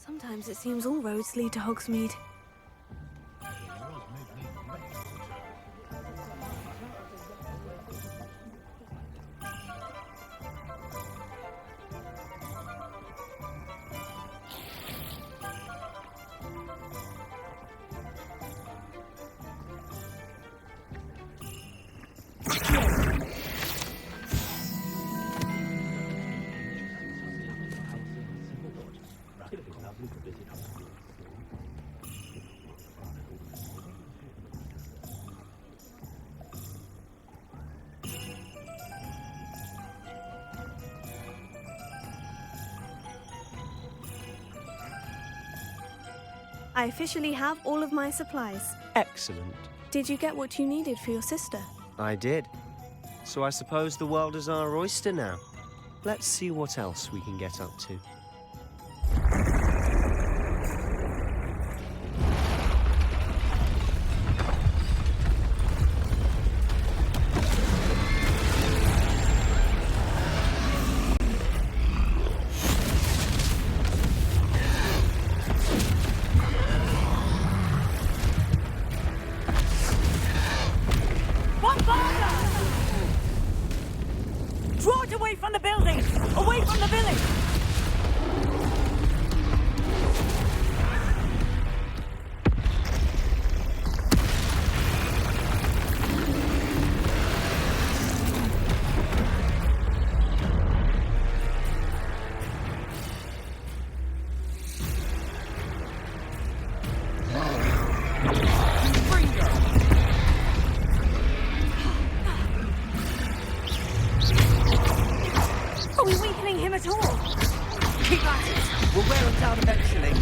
Sometimes it seems all roads lead to Hogsmeade. I officially have all of my supplies. Excellent. Did you get what you needed for your sister? I did. So I suppose the world is our oyster now. Let's see what else we can get up to. Draw it away from the building! Away from the village! Are we weakening him at all? Keep at it! We'll wear him down eventually.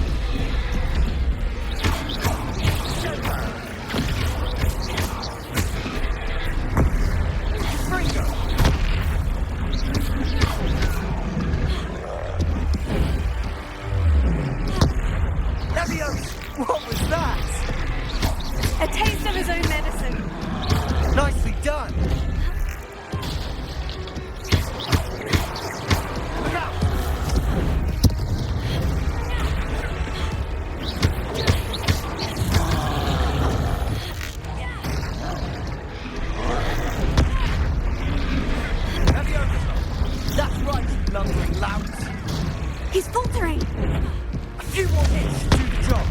Leviosa! What was that? A taste of his own medicine. Nicely done! Look out! Leviosa! That's right, you blundering louts! He's faltering. A few more hits to do the job.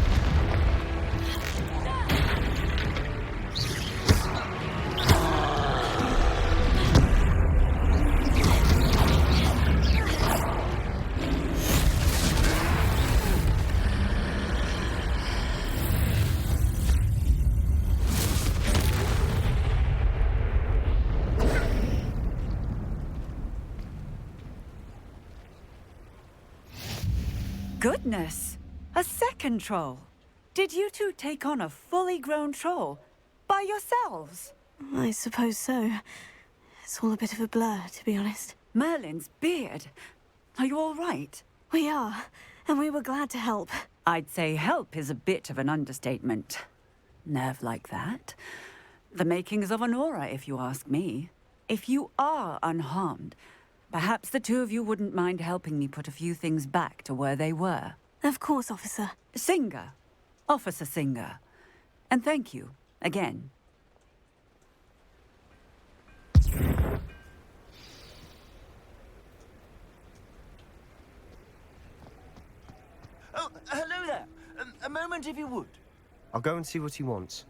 Goodness! A second troll! Did you two take on a fully grown troll? By yourselves? I suppose so. It's all a bit of a blur, to be honest. Merlin's beard. Are you all right? We are, and we were glad to help. I'd say help is a bit of an understatement. Nerve like that. The makings of an aura, if you ask me. If you are unharmed, perhaps the two of you wouldn't mind helping me put a few things back to where they were. Of course, officer. Singer. Officer Singer. And thank you, again. Oh, hello there. A moment if you would. I'll go and see what he wants.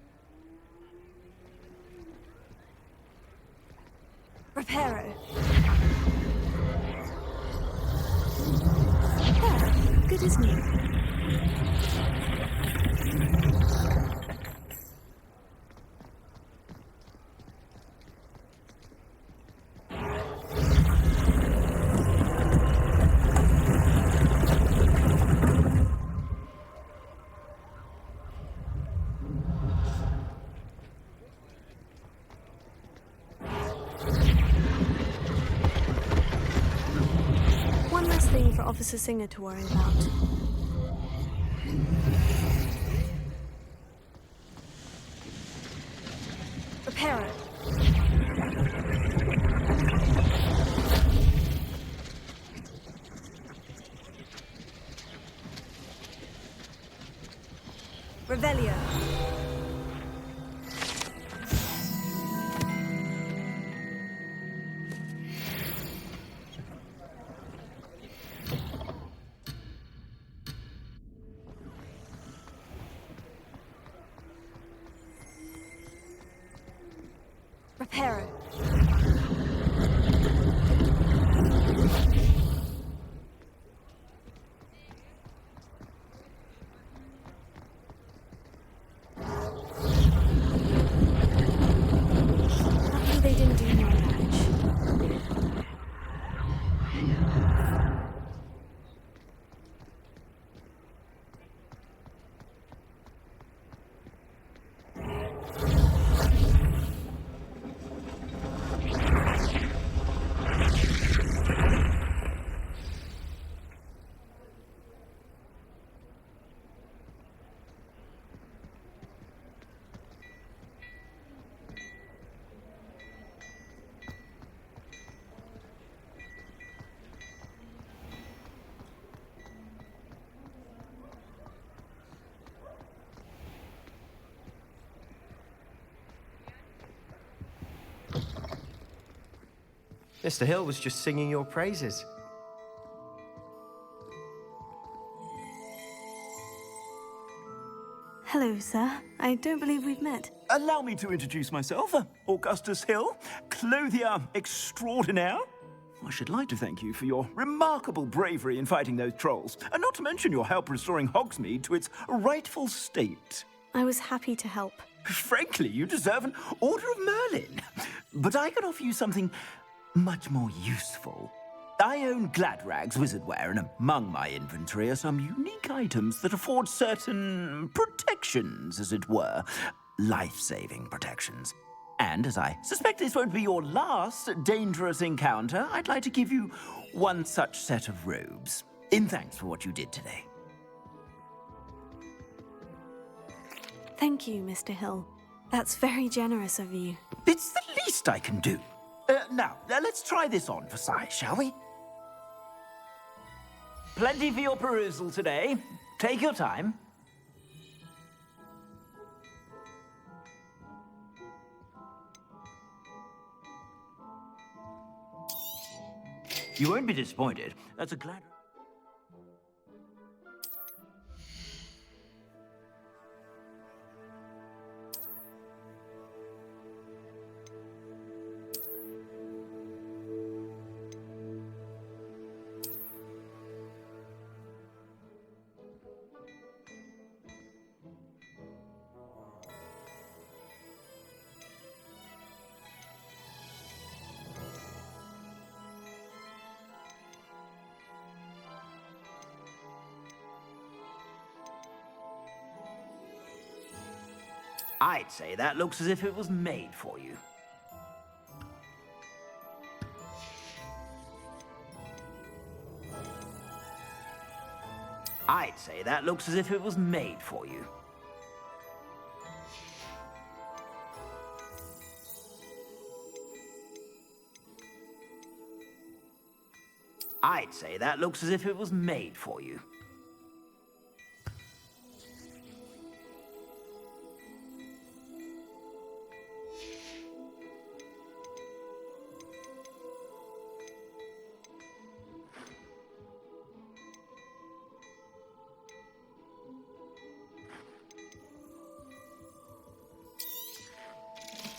Reparo. There, good as new. One less thing for Officer Singer to worry about. Reparo. Revelio. Reparo. Luckily they didn't do more damage. Mr. Hill was just singing your praises. Hello, sir. I don't believe we've met. Allow me to introduce myself, Augustus Hill, clothier extraordinaire. I should like to thank you for your remarkable bravery in fighting those trolls, and not to mention your help restoring Hogsmeade to its rightful state. I was happy to help. Frankly, you deserve an Order of Merlin. But I can offer you something much more useful. I own Gladrag's wizardware, and among my inventory are some unique items that afford certain protections, as it were. Life-saving protections. And as I suspect this won't be your last dangerous encounter, I'd like to give you one such set of robes, in thanks for what you did today. Thank you, Mr. Hill. That's very generous of you. It's the least I can do. Now, let's try this on for size, shall we? Plenty for your perusal today. Take your time. You won't be disappointed. That's a glad... I'd say that looks as if it was made for you. I'd say that looks as if it was made for you. I'd say that looks as if it was made for you.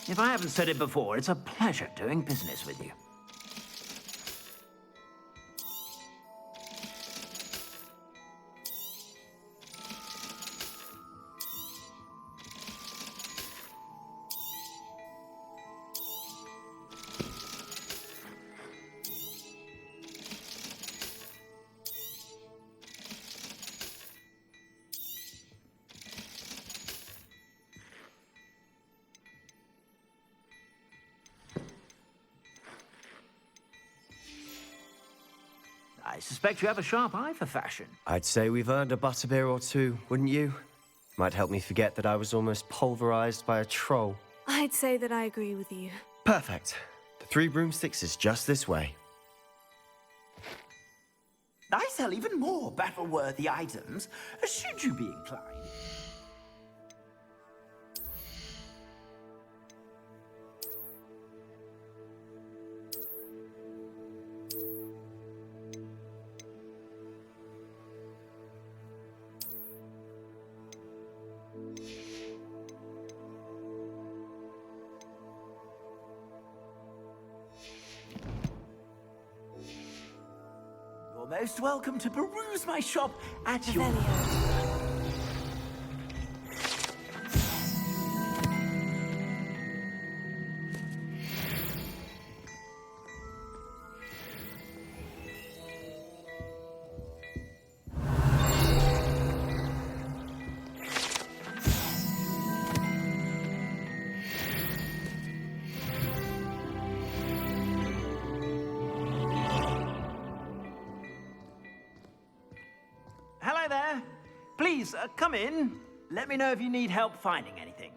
If I haven't said it before, it's a pleasure doing business with you. I suspect you have a sharp eye for fashion. I'd say we've earned a butterbeer or two, wouldn't you? Might help me forget that I was almost pulverized by a troll. I'd say that I agree with you. Perfect. The 3 broomsticks is just this way. I sell even more battle-worthy items, should you be inclined. most welcome to peruse my shop at your... Revelio. Hello there. Please, come in. Let me know if you need help finding anything.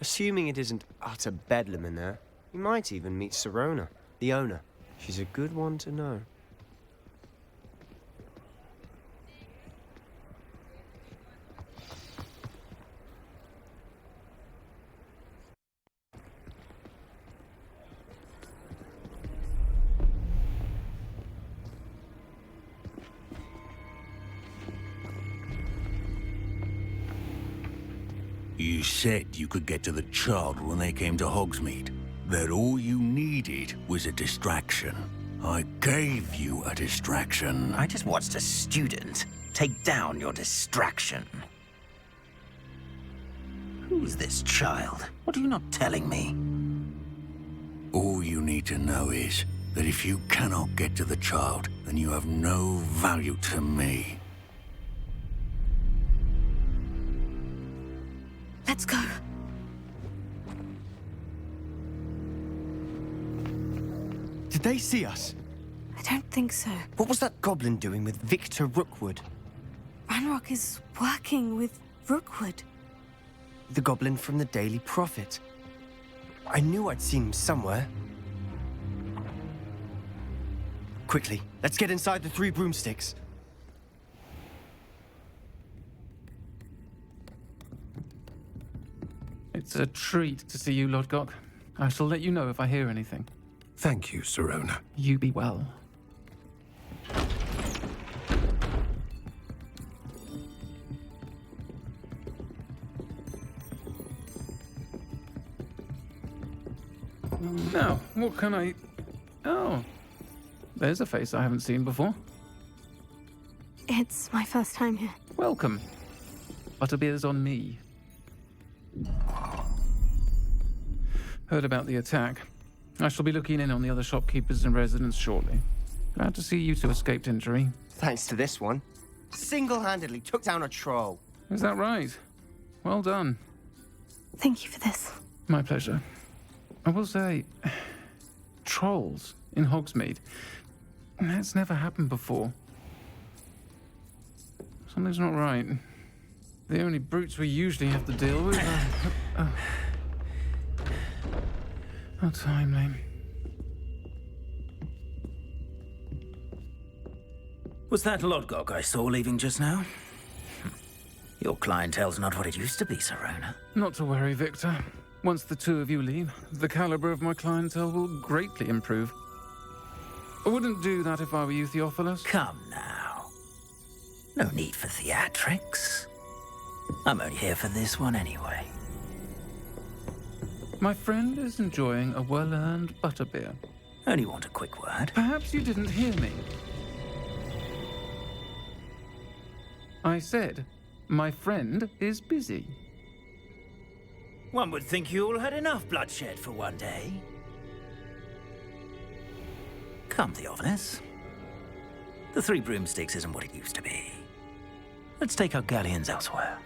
Assuming it isn't utter bedlam in there, you might even meet Sirona, the owner. She's a good one to know. You said you could get to the child when they came to Hogsmeade. That all you needed was a distraction. I gave you a distraction. I just watched a student take down your distraction. Who's this child? What are you not telling me? All you need to know is that if you cannot get to the child, then you have no value to me. Let's go. Did they see us? I don't think so. What was that goblin doing with Victor Rookwood? Ranrock is working with Rookwood. The goblin from the Daily Prophet. I knew I'd seen him somewhere. Quickly, let's get inside the 3 broomsticks. It's a treat to see you, Lord Gok. I shall let you know if I hear anything. Thank you, Sirona. You be well. Now, what can I... Oh, there's a face I haven't seen before. It's my first time here. Welcome. Butterbeer's on me. Heard about the attack. I shall be looking in on the other shopkeepers and residents shortly. Glad to see you two escaped injury. Thanks to this one. Single-handedly took down a troll. Is that right? Well done. Thank you for this. My pleasure. I will say, trolls in Hogsmeade. That's never happened before. Something's not right. The only brutes we usually have to deal with are... How timely. Was that Lodgok I saw leaving just now? Your clientele's not what it used to be, Sirona. Not to worry, Victor. Once the two of you leave, the caliber of my clientele will greatly improve. I wouldn't do that if I were you, Theophilus. Come now. No need for theatrics. I'm only here for this one anyway. My friend is enjoying a well-earned butterbeer. Only want a quick word. Perhaps you didn't hear me. I said, my friend is busy. One would think you all had enough bloodshed for one day. Come, Theophilus. The 3 broomsticks isn't what it used to be. Let's take our galleons elsewhere.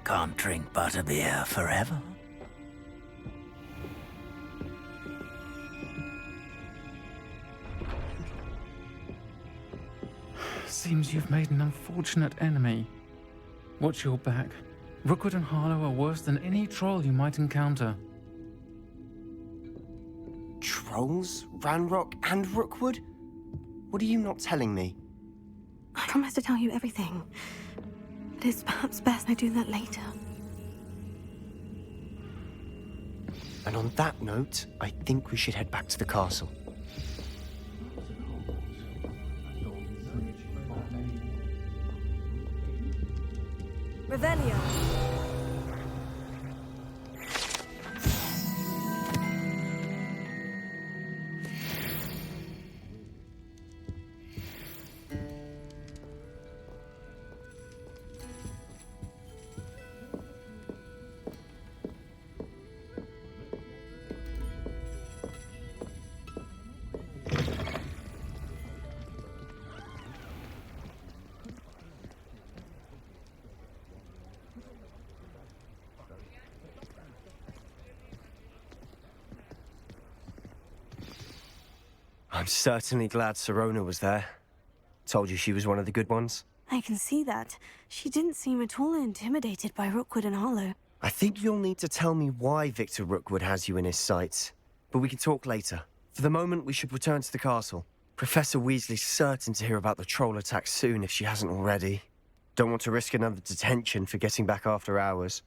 Can't drink butterbeer forever. Seems you've made an unfortunate enemy. Watch your back. Rookwood and Harlow are worse than any troll you might encounter. Trolls? Ranrock and Rookwood? What are you not telling me? I promise to tell you everything. But it's perhaps best I do that later. And on that note, I think we should head back to the castle. Revelio. I'm certainly glad Sirona was there. Told you she was one of the good ones. I can see that. She didn't seem at all intimidated by Rookwood and Harlow. I think you'll need to tell me why Victor Rookwood has you in his sights. But we can talk later. For the moment, we should return to the castle. Professor Weasley's certain to hear about the troll attack soon if she hasn't already. Don't want to risk another detention for getting back after hours.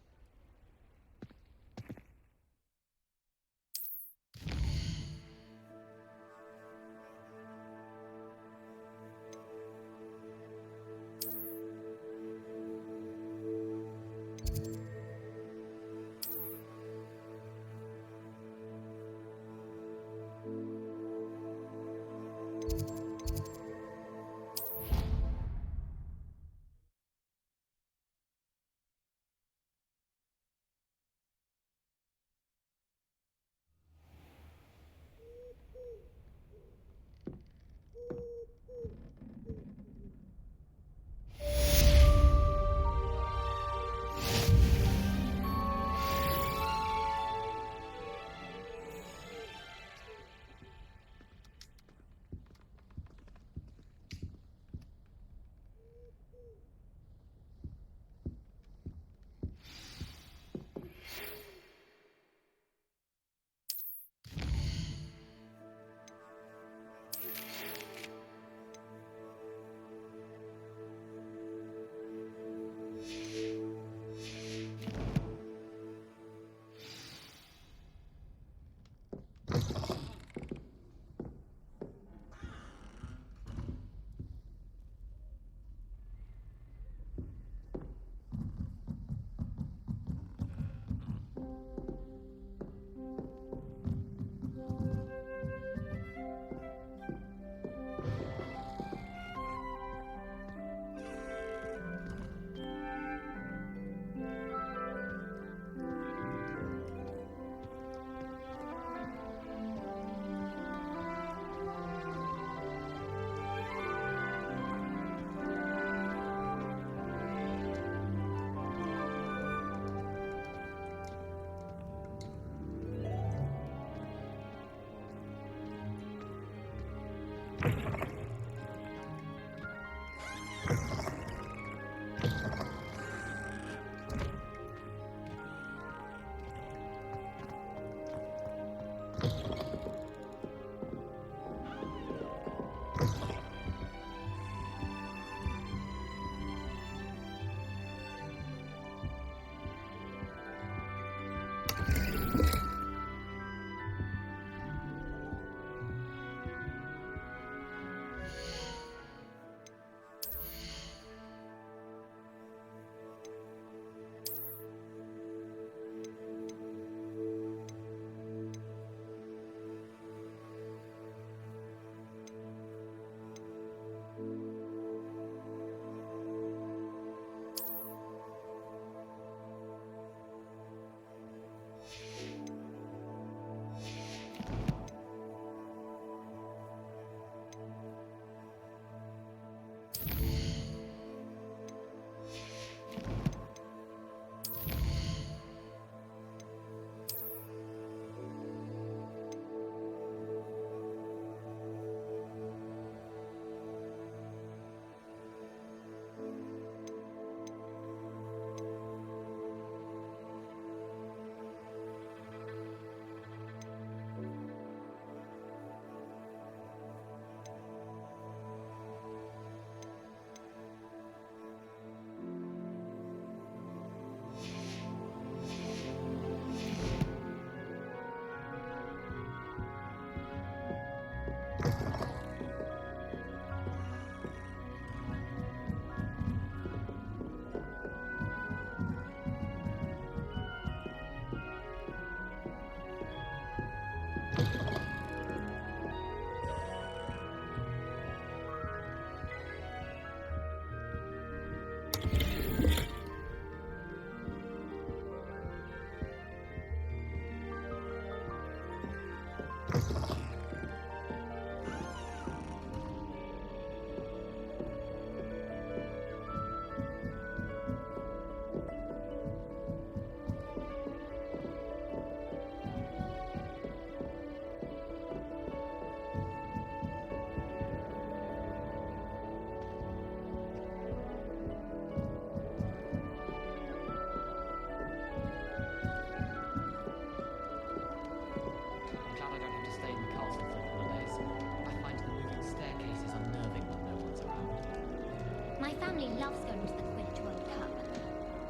My family loves going to the Quidditch World Cup.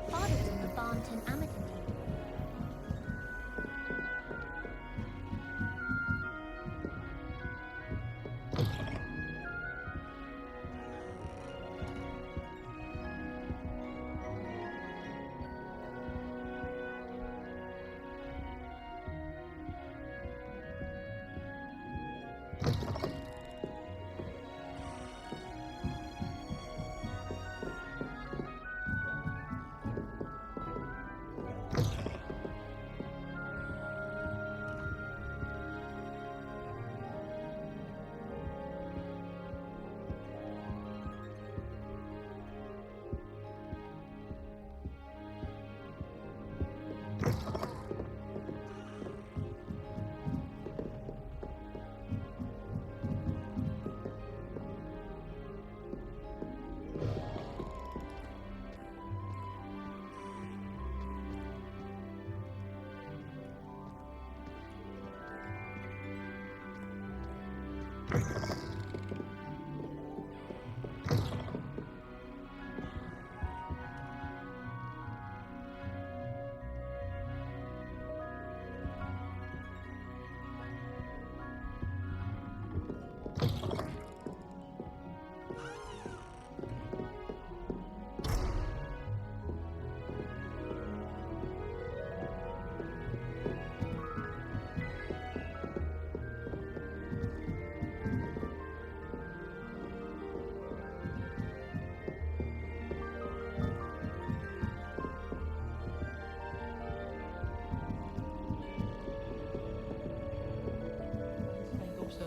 Father was on the Barnton amateur team.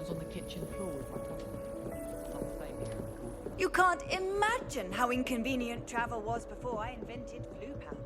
On the kitchen floor with my cousin. You can't imagine how inconvenient travel was before I invented flu powder.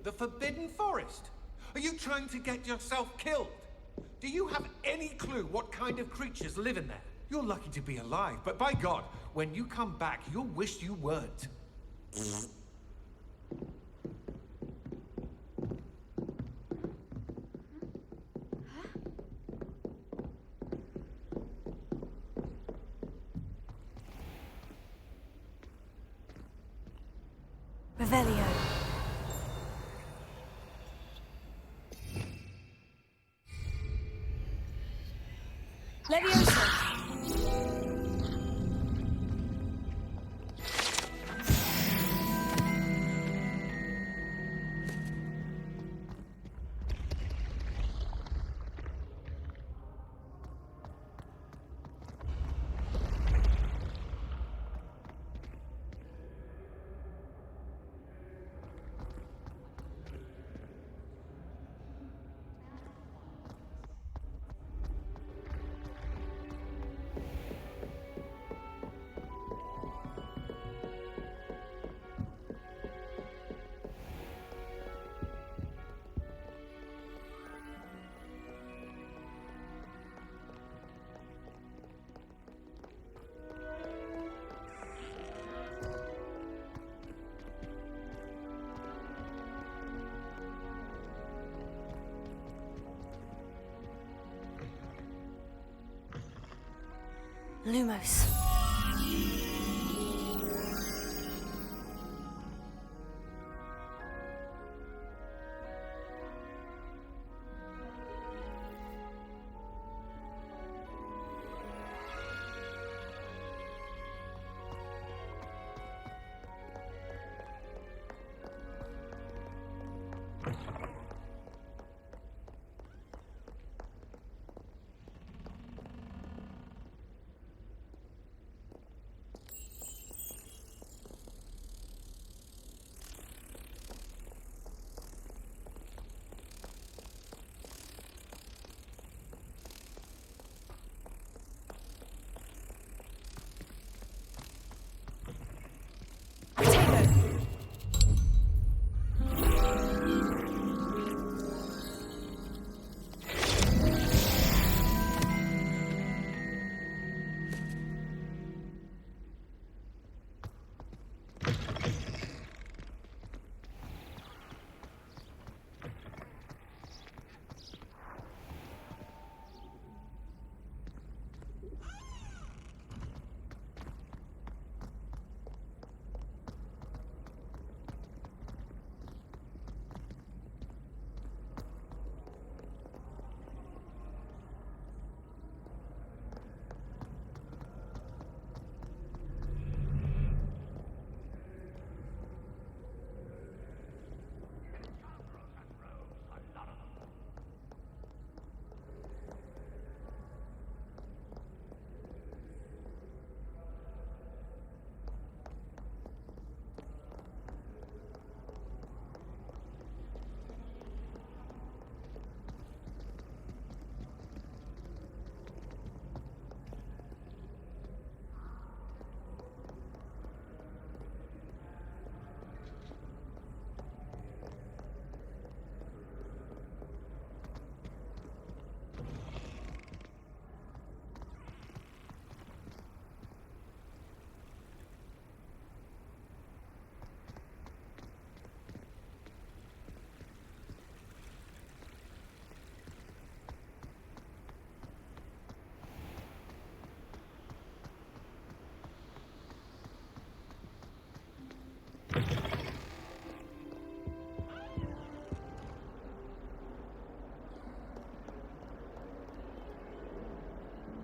The Forbidden Forest? Are you trying to get yourself killed? Do you have any clue what kind of creatures live in there? You're lucky to be alive, but by God, when you come back, you'll wish you weren't. Revelio. Leviosa. Lumos.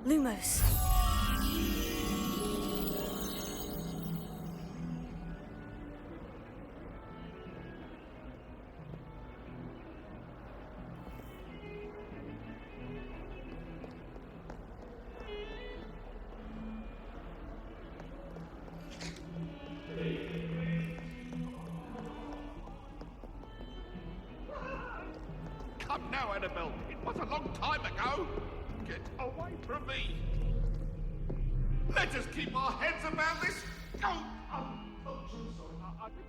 Lumos. Come now, Annabelle. It was a long time ago. Get away from me. Let us keep our heads about this. I'm so sorry. I think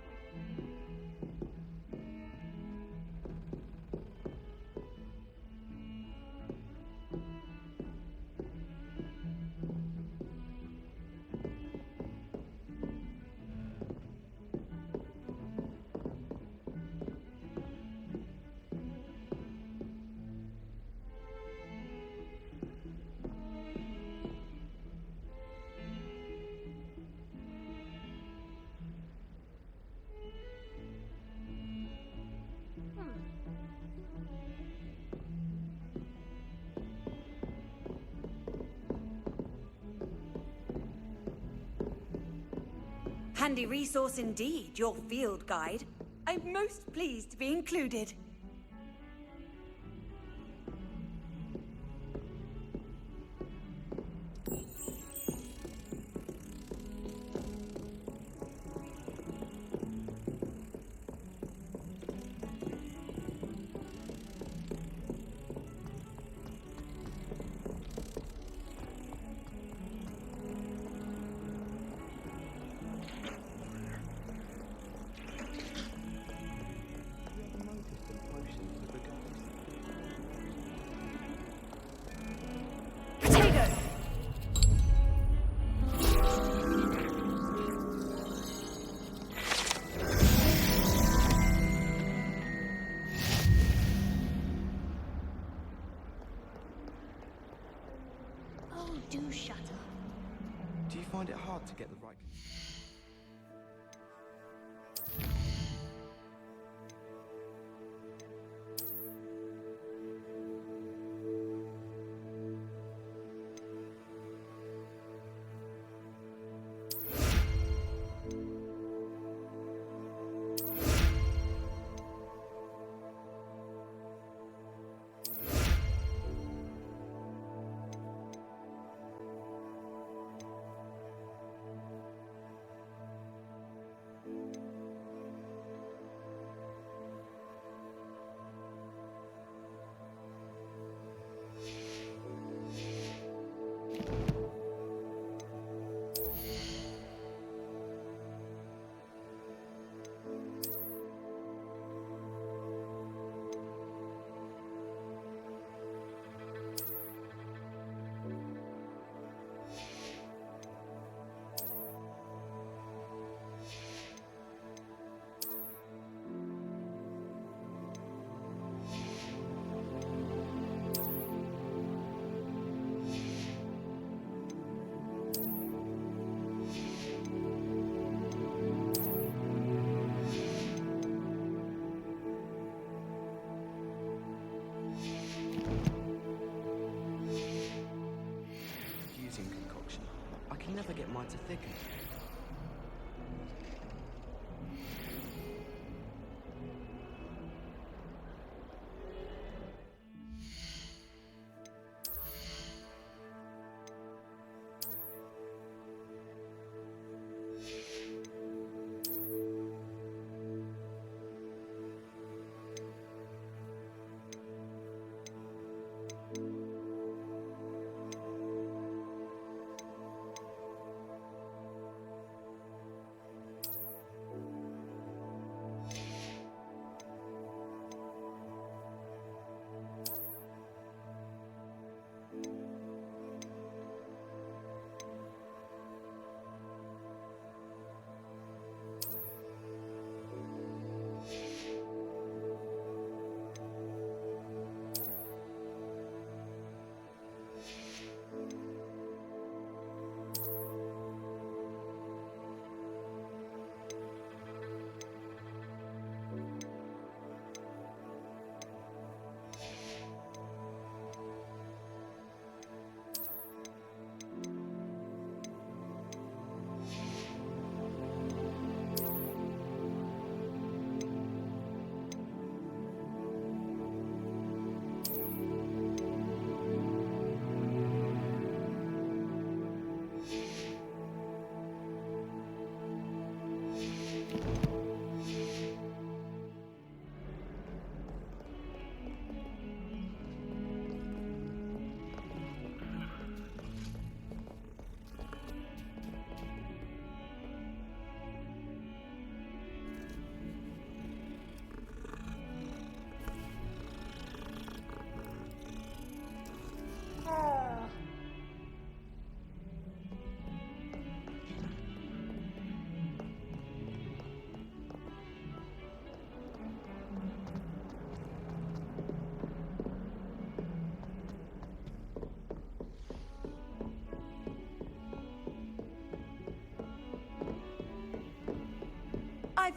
Handy resource indeed, your field guide. I'm most pleased to be included. Oh, do shut up. Do you find it hard to get the right... concoction. I can never get mine to thicken.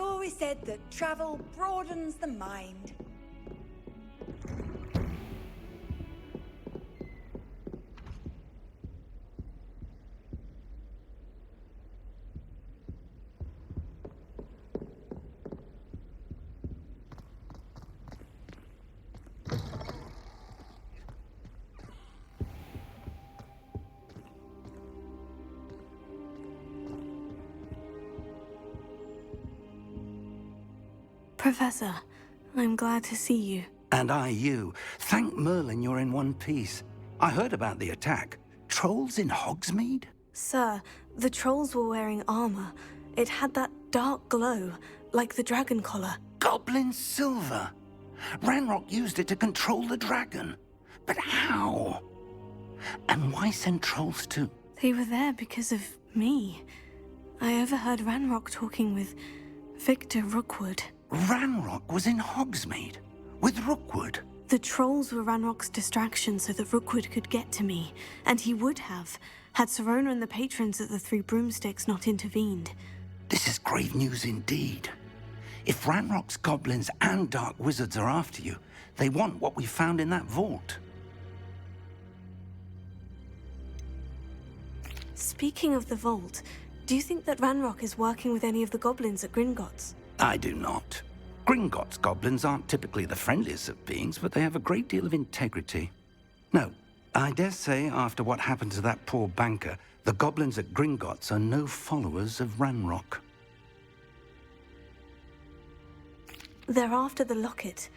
I've always said that travel broadens the mind. Professor, I'm glad to see you. And I you. Thank Merlin you're in one piece. I heard about the attack. Trolls in Hogsmeade? Sir, the trolls were wearing armor. It had that dark glow, like the dragon collar. Goblin silver. Ranrock used it to control the dragon. But how? And why send trolls too? They were there because of me. I overheard Ranrock talking with Victor Rookwood. Ranrock was in Hogsmeade with Rookwood. The trolls were Ranrock's distraction so that Rookwood could get to me, and he would have, had Serona and the patrons at the Three Broomsticks not intervened. This is grave news indeed. If Ranrock's goblins and dark wizards are after you, they want what we found in that vault. Speaking of the vault, do you think that Ranrock is working with any of the goblins at Gringotts? I do not. Gringotts goblins aren't typically the friendliest of beings, but they have a great deal of integrity. No, I dare say after what happened to that poor banker, the goblins at Gringotts are no followers of Ranrock. They're after the locket.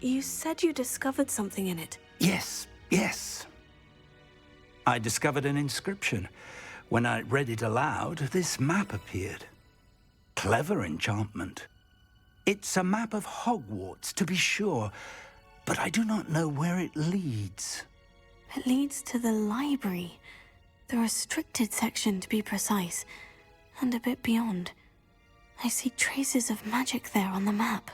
You said you discovered something in it. Yes. I discovered an inscription. When I read it aloud, this map appeared. Clever enchantment. It's a map of Hogwarts, to be sure, but I do not know where it leads. It leads to the library. The restricted section, to be precise, and a bit beyond. I see traces of magic there on the map.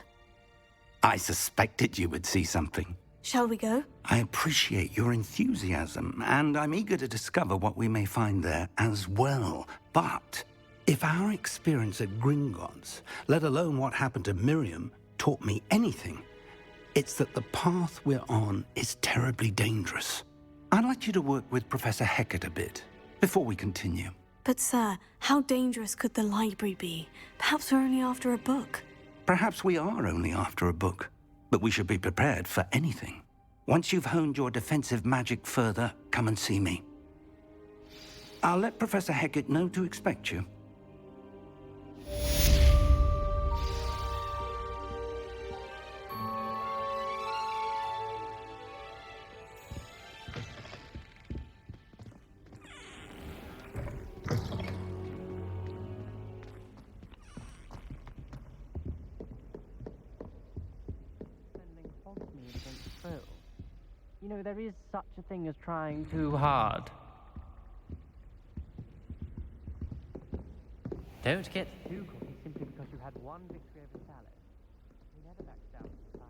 I suspected you would see something. Shall we go? I appreciate your enthusiasm, and I'm eager to discover what we may find there as well. But if our experience at Gringotts, let alone what happened to Miriam, taught me anything, it's that the path we're on is terribly dangerous. I'd like you to work with Professor Hecat a bit before we continue. But sir, how dangerous could the library be? Perhaps we're only after a book. Perhaps we are only after a book, but we should be prepared for anything. Once you've honed your defensive magic further, come and see me. I'll let Professor Hecat know to expect you. You know, there is such a thing as trying too hard. Don't get too cocky simply because you had one victory over Salad. He never backs down to the fight.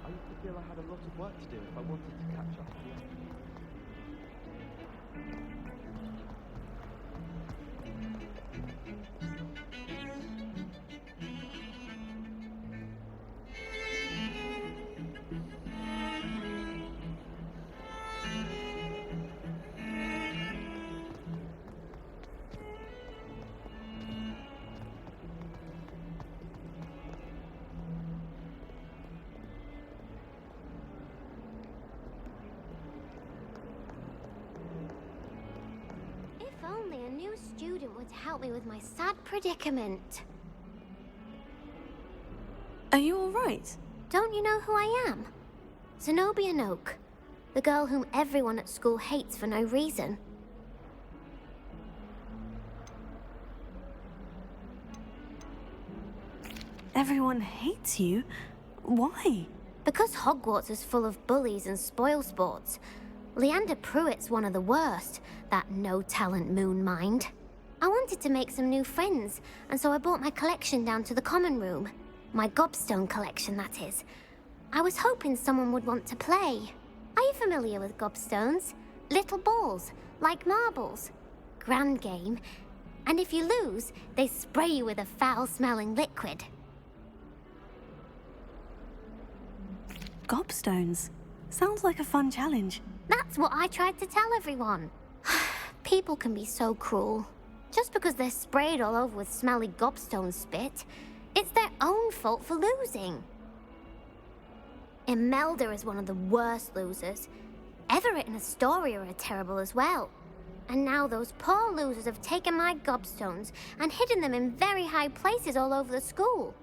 I feel I had a lot of work to do if I wanted to catch up with the others. only a new student would help me with my sad predicament. Are you alright? Don't you know who I am? Zenobia Noak, the girl whom everyone at school hates for no reason. Everyone hates you? Why? Because Hogwarts is full of bullies and spoilsports. Leander Pruitt's one of the worst, that no-talent moon mind. I wanted to make some new friends, and so I brought my collection down to the common room. My gobstone collection, that is. I was hoping someone would want to play. Are you familiar with gobstones? Little balls, like marbles. Grand game. And if you lose, they spray you with a foul-smelling liquid. Gobstones. Sounds like a fun challenge. That's what I tried to tell everyone. People can be so cruel. Just because they're sprayed all over with smelly gobstone spit, it's their own fault for losing. Imelda is one of the worst losers. Everett and Astoria are terrible as well. And now those poor losers have taken my gobstones and hidden them in very high places all over the school.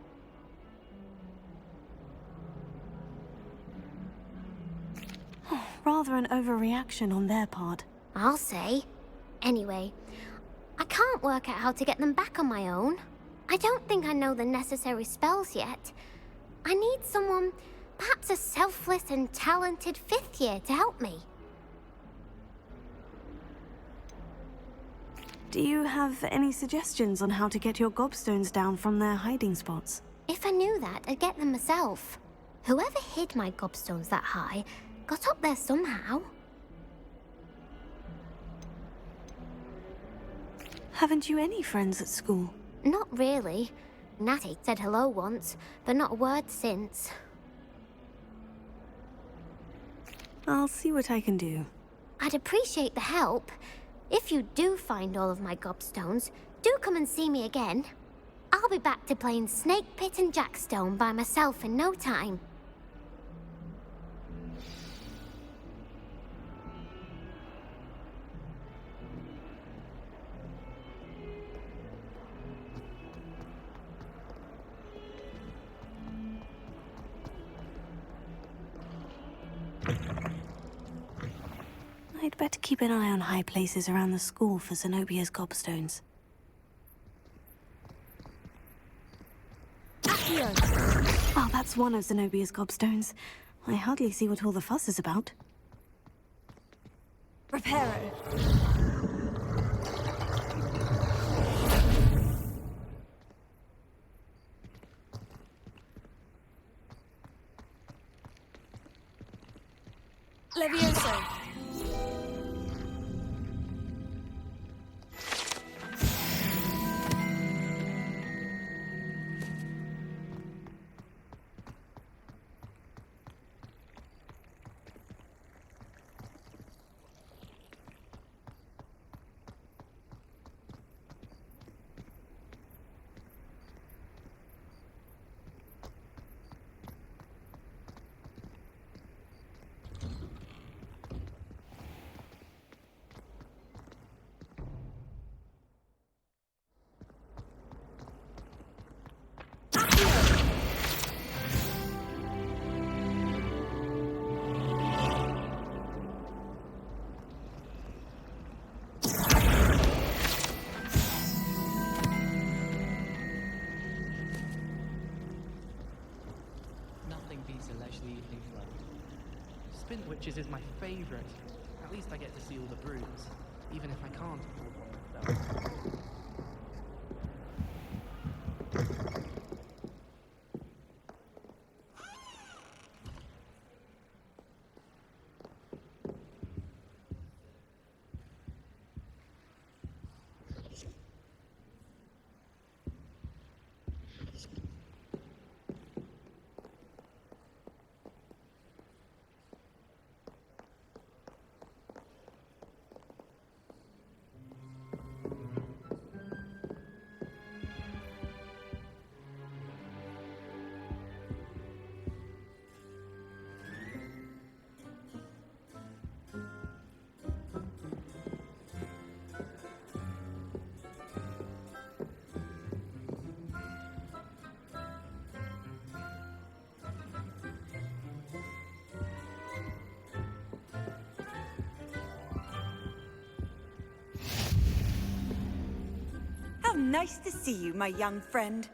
Rather an overreaction on their part. I'll say. Anyway, I can't work out how to get them back on my own. I don't think I know the necessary spells yet. I need someone, perhaps a selfless and talented 5th year to help me. Do you have any suggestions on how to get your gobstones down from their hiding spots? If I knew that, I'd get them myself. Whoever hid my gobstones that high got up there somehow. Haven't you any friends at school? Not really. Natty said hello once, but not a word since. I'll see what I can do. I'd appreciate the help. If you do find all of my gobstones, do come and see me again. I'll be back to playing Snake Pit and Jackstone by myself in no time. I'd better keep an eye on high places around the school for Zenobia's gobstones. Oh, that's one of Zenobia's gobstones. I hardly see what all the fuss is about. Reparo. Levioso. Witches is my favorite. At least I get to see all the brooms, even if I can't afford one myself. Nice to see you, my young friend.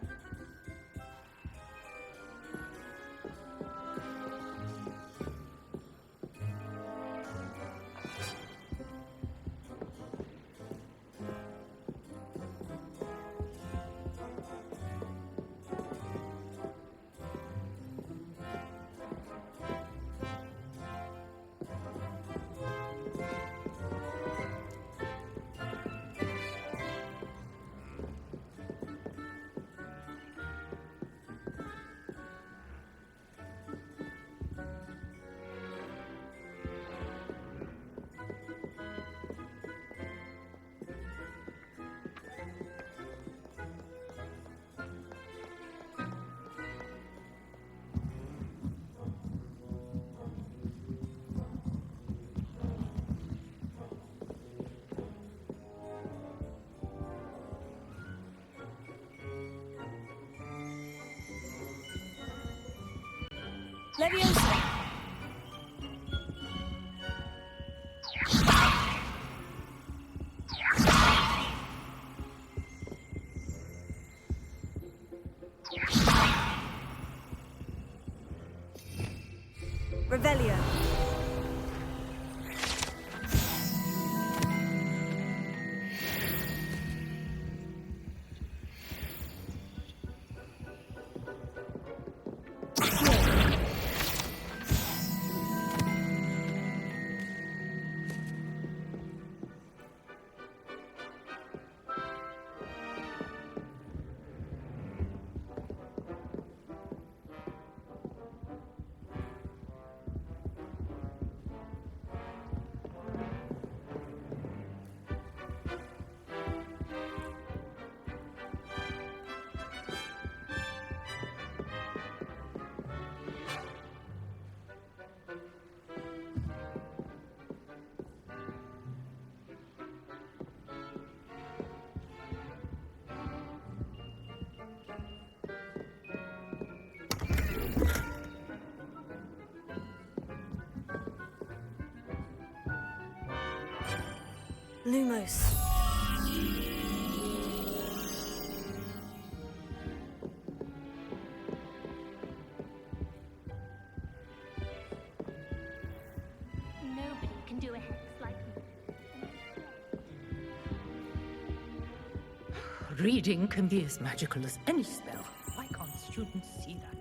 Leviosa! Revelio. Lumos. Nobody can do a hex like me. Reading can be as magical as any spell. Why can't students see that?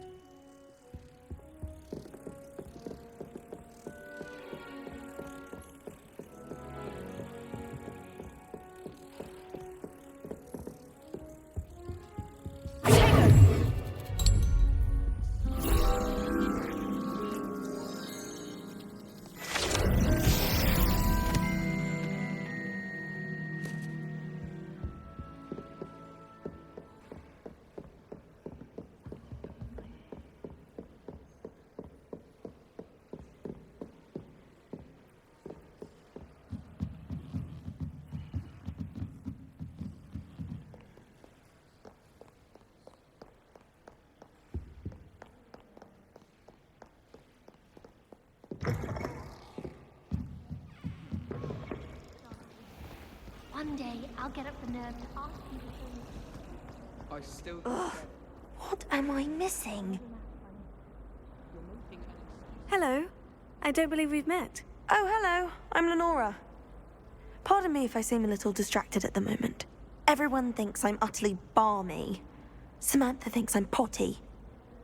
One day, I'll get up the nerve to ask you to I still. Ugh, what am I missing? Hello. I don't believe we've met. Oh, hello. I'm Lenora. Pardon me if I seem a little distracted at the moment. Everyone thinks I'm utterly balmy. Samantha thinks I'm potty.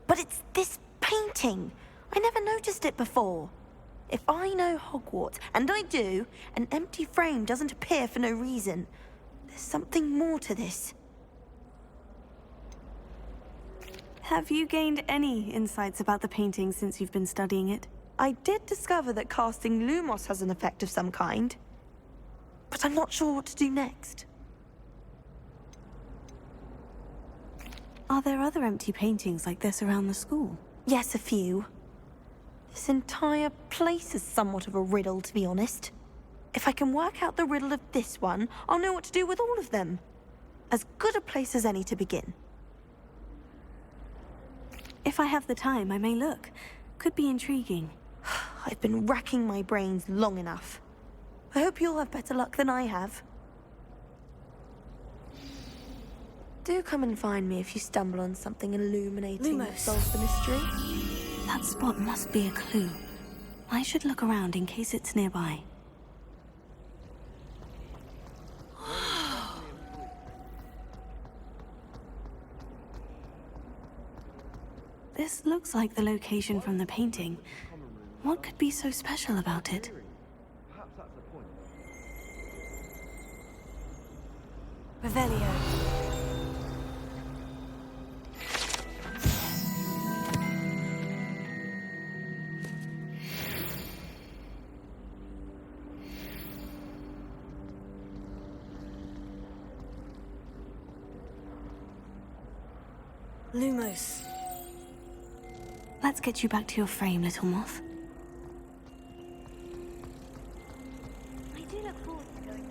But it's this painting. I never noticed it before. If I know Hogwarts, and I do, an empty frame doesn't appear for no reason. There's something more to this. Have you gained any insights about the painting since you've been studying it? I did discover that casting Lumos has an effect of some kind. But I'm not sure what to do next. Are there other empty paintings like this around the school? Yes, a few. This entire place is somewhat of a riddle, to be honest. If I can work out the riddle of this one, I'll know what to do with all of them. As good a place as any to begin. If I have the time, I may look. Could be intriguing. I've been racking my brains long enough. I hope you'll have better luck than I have. Do come and find me if you stumble on something illuminating that Lumos. solves the mystery. That spot must be a clue. I should look around in case it's nearby. This looks like the location from the painting. What could be so special about it? Revelio. Lumos. Let's get you back to your frame, little moth. I do look forward to going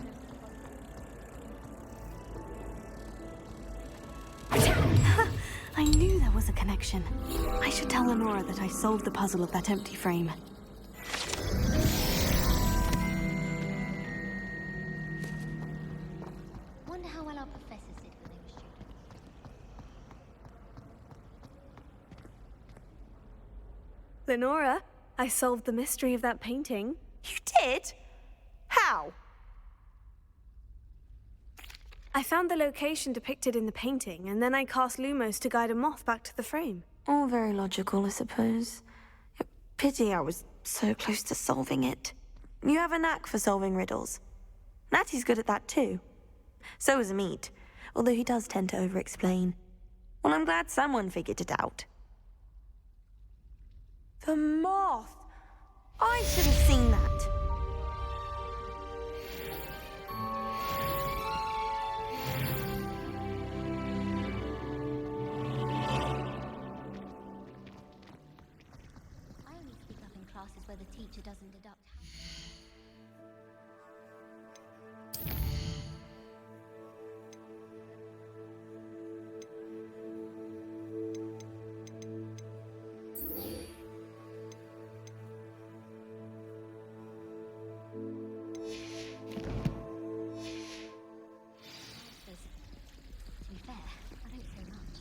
home. I knew there was a connection. I should tell Lenora that I solved the puzzle of that empty frame. Wonder how well our professors did when they were students. Lenora, I solved the mystery of that painting. You did? How? I found the location depicted in the painting, and then I cast Lumos to guide a moth back to the frame. All very logical, I suppose. Pity I was so close to solving it. You have a knack for solving riddles. Natty's good at that too. So is Amit, although he does tend to over-explain. Well, I'm glad someone figured it out. The moth! I should have seen that. I only speak up in classes where the teacher doesn't deduct. To be fair, I don't say much.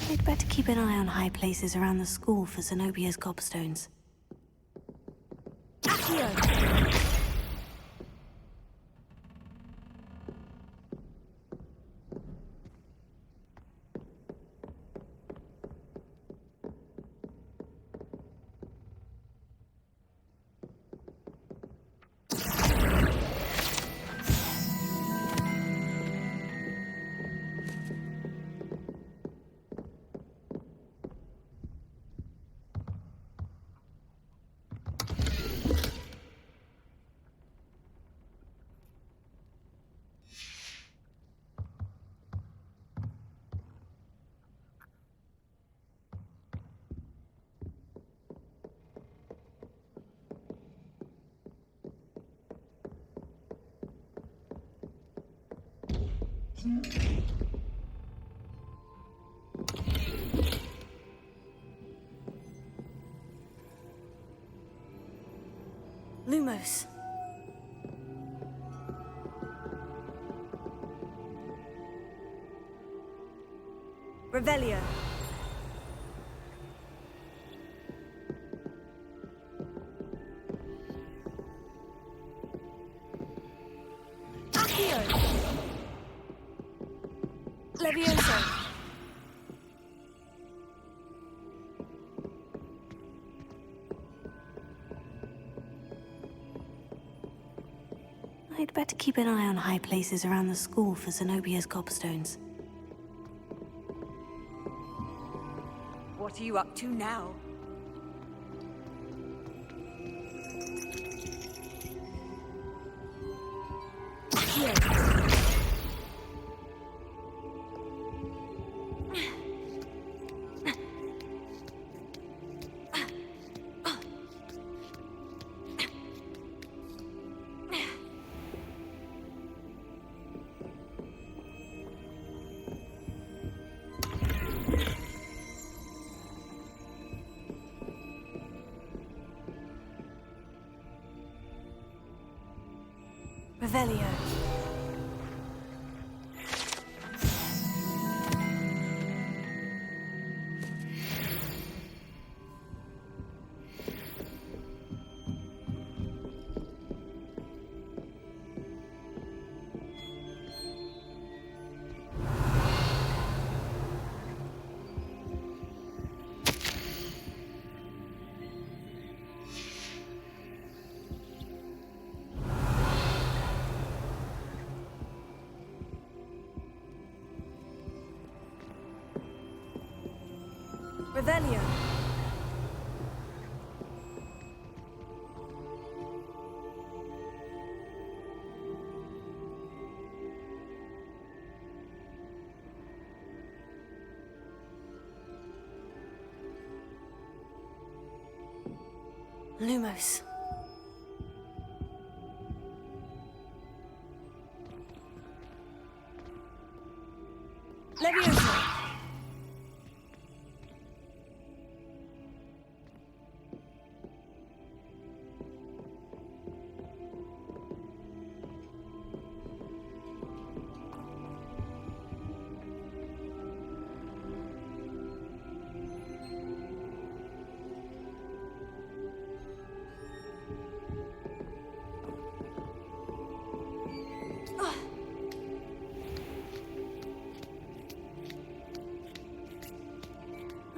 I'd better keep an eye on high places around the school for Zenobia's gobstones. Lumos. Revelio. Accio. Levioso. I'd better keep an eye on high places around the school for Zenobia's gobstones. What are you up to now? Here. Revelio. Revelio. Lumos. Leviosa.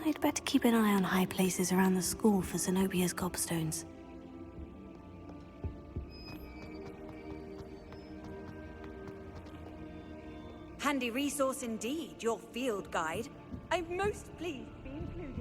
I'd better keep an eye on high places around the school for Zenobia's gobstones. Handy resource indeed, your field guide. I'm most pleased to be included.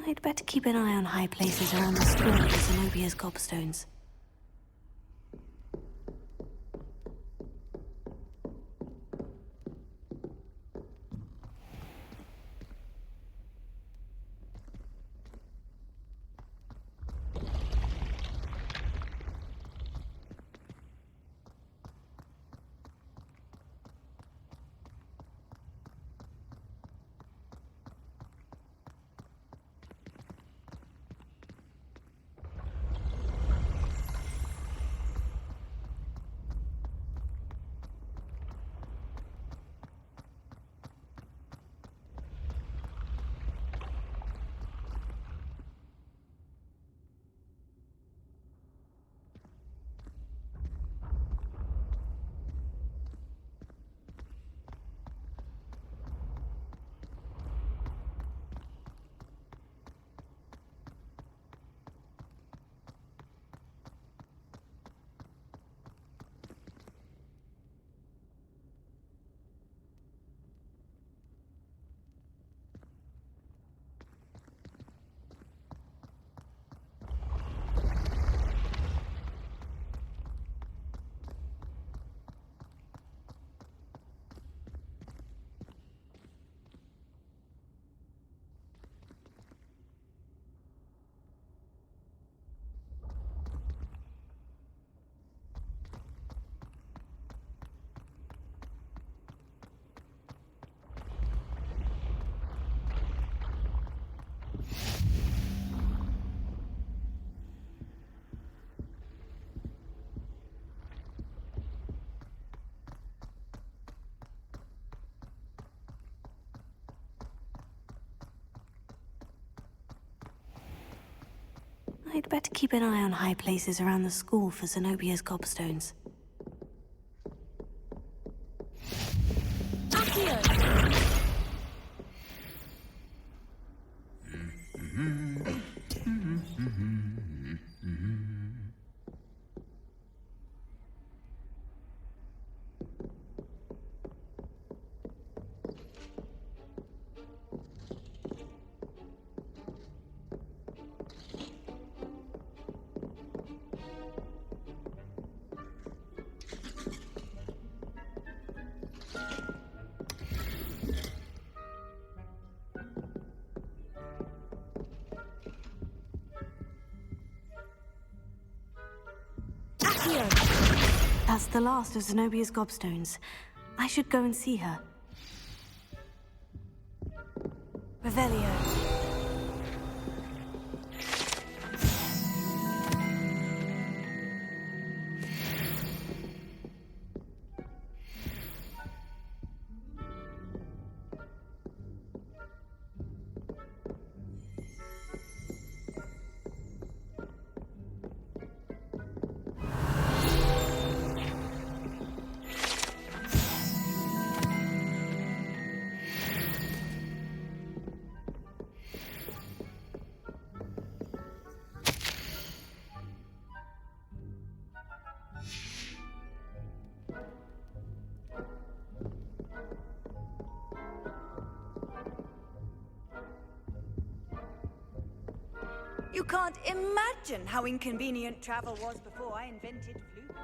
I'd better keep an eye on high places around the school for Zenobia's gobstones. I'd better keep an eye on high places around the school for Zenobia's gobstones. That's the last of Zenobia's gobstones. I should go and see her. Revelio. You can't imagine how inconvenient travel was before I invented flute.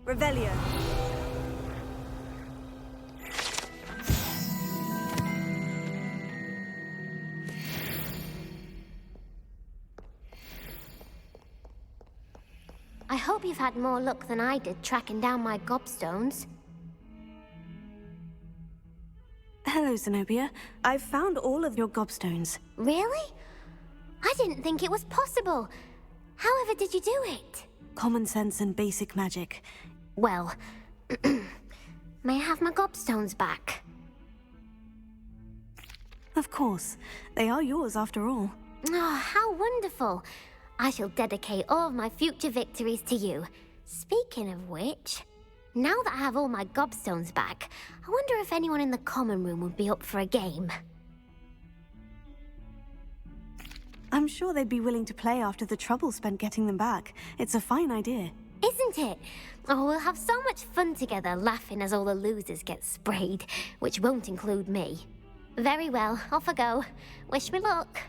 Revelio. I hope you've had more luck than I did tracking down my gobstones. Hello, Zenobia. I've found all of your gobstones. Really? I didn't think it was possible. However did you do it? Common sense and basic magic. Well, may I have my gobstones back? Of course. They are yours after all. Oh, how wonderful. I shall dedicate all of my future victories to you. Speaking of which, now that I have all my gobstones back, I wonder if anyone in the common room would be up for a game. I'm sure they'd be willing to play after the trouble spent getting them back. It's a fine idea. Isn't it? Oh, we'll have so much fun together, laughing as all the losers get sprayed, which won't include me. Very well, off I go. Wish me luck.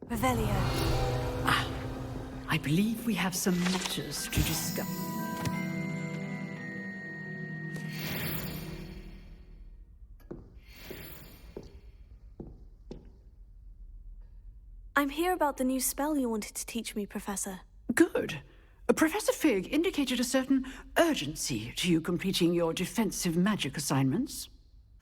Revelio. I believe we have some matters to discuss. I'm here about the new spell you wanted to teach me, Professor. Good. Professor Fig indicated a certain urgency to you completing your defensive magic assignments.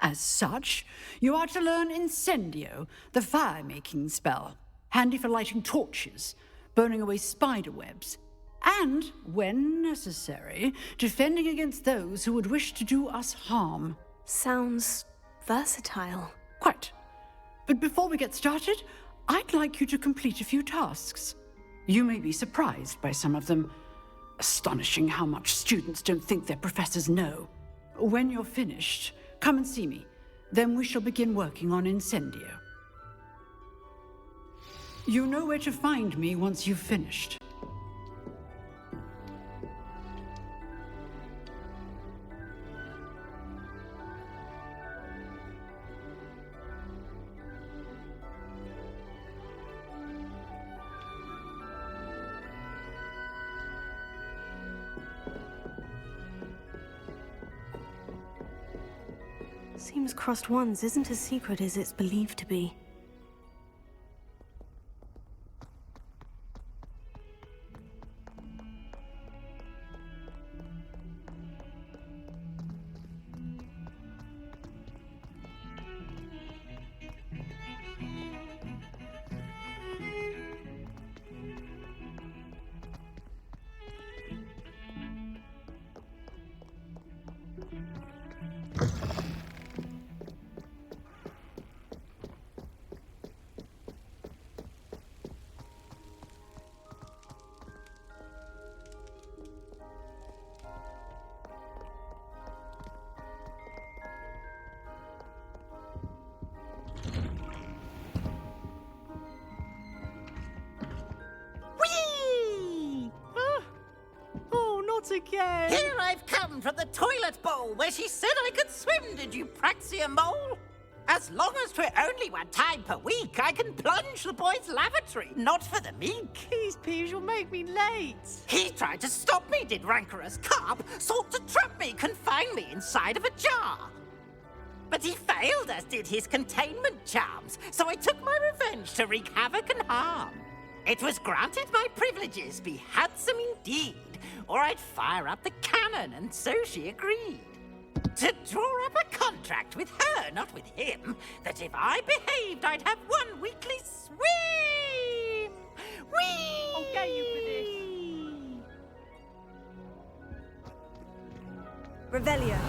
As such, you are to learn Incendio, the fire-making spell, handy for lighting torches, burning away spider webs, and, when necessary, defending against those who would wish to do us harm. Sounds versatile. Quite. But before we get started, I'd like you to complete a few tasks. You may be surprised by some of them. Astonishing how much students don't think their professors know. When you're finished, come and see me. Then we shall begin working on Incendio. You know where to find me once you've finished. Seems crossed ones isn't as secret as it's believed to be. Again. Here I've come from the toilet bowl where she said I could swim, did you praxia mole? As long as 'twere only one time per week, I can plunge the boy's lavatory, not for the meek. Please, Peeves, you'll make me late. He tried to stop me, did rancorous carp, sought to trap me, confine me inside of a jar. But he failed, as did his containment charms, so I took my revenge to wreak havoc and harm. It was granted my privileges be handsome indeed, or I'd fire up the cannon, and so she agreed. To draw up a contract with her, not with him, that if I behaved, I'd have one weekly swim! Whee! I'll get you for this. Revelio.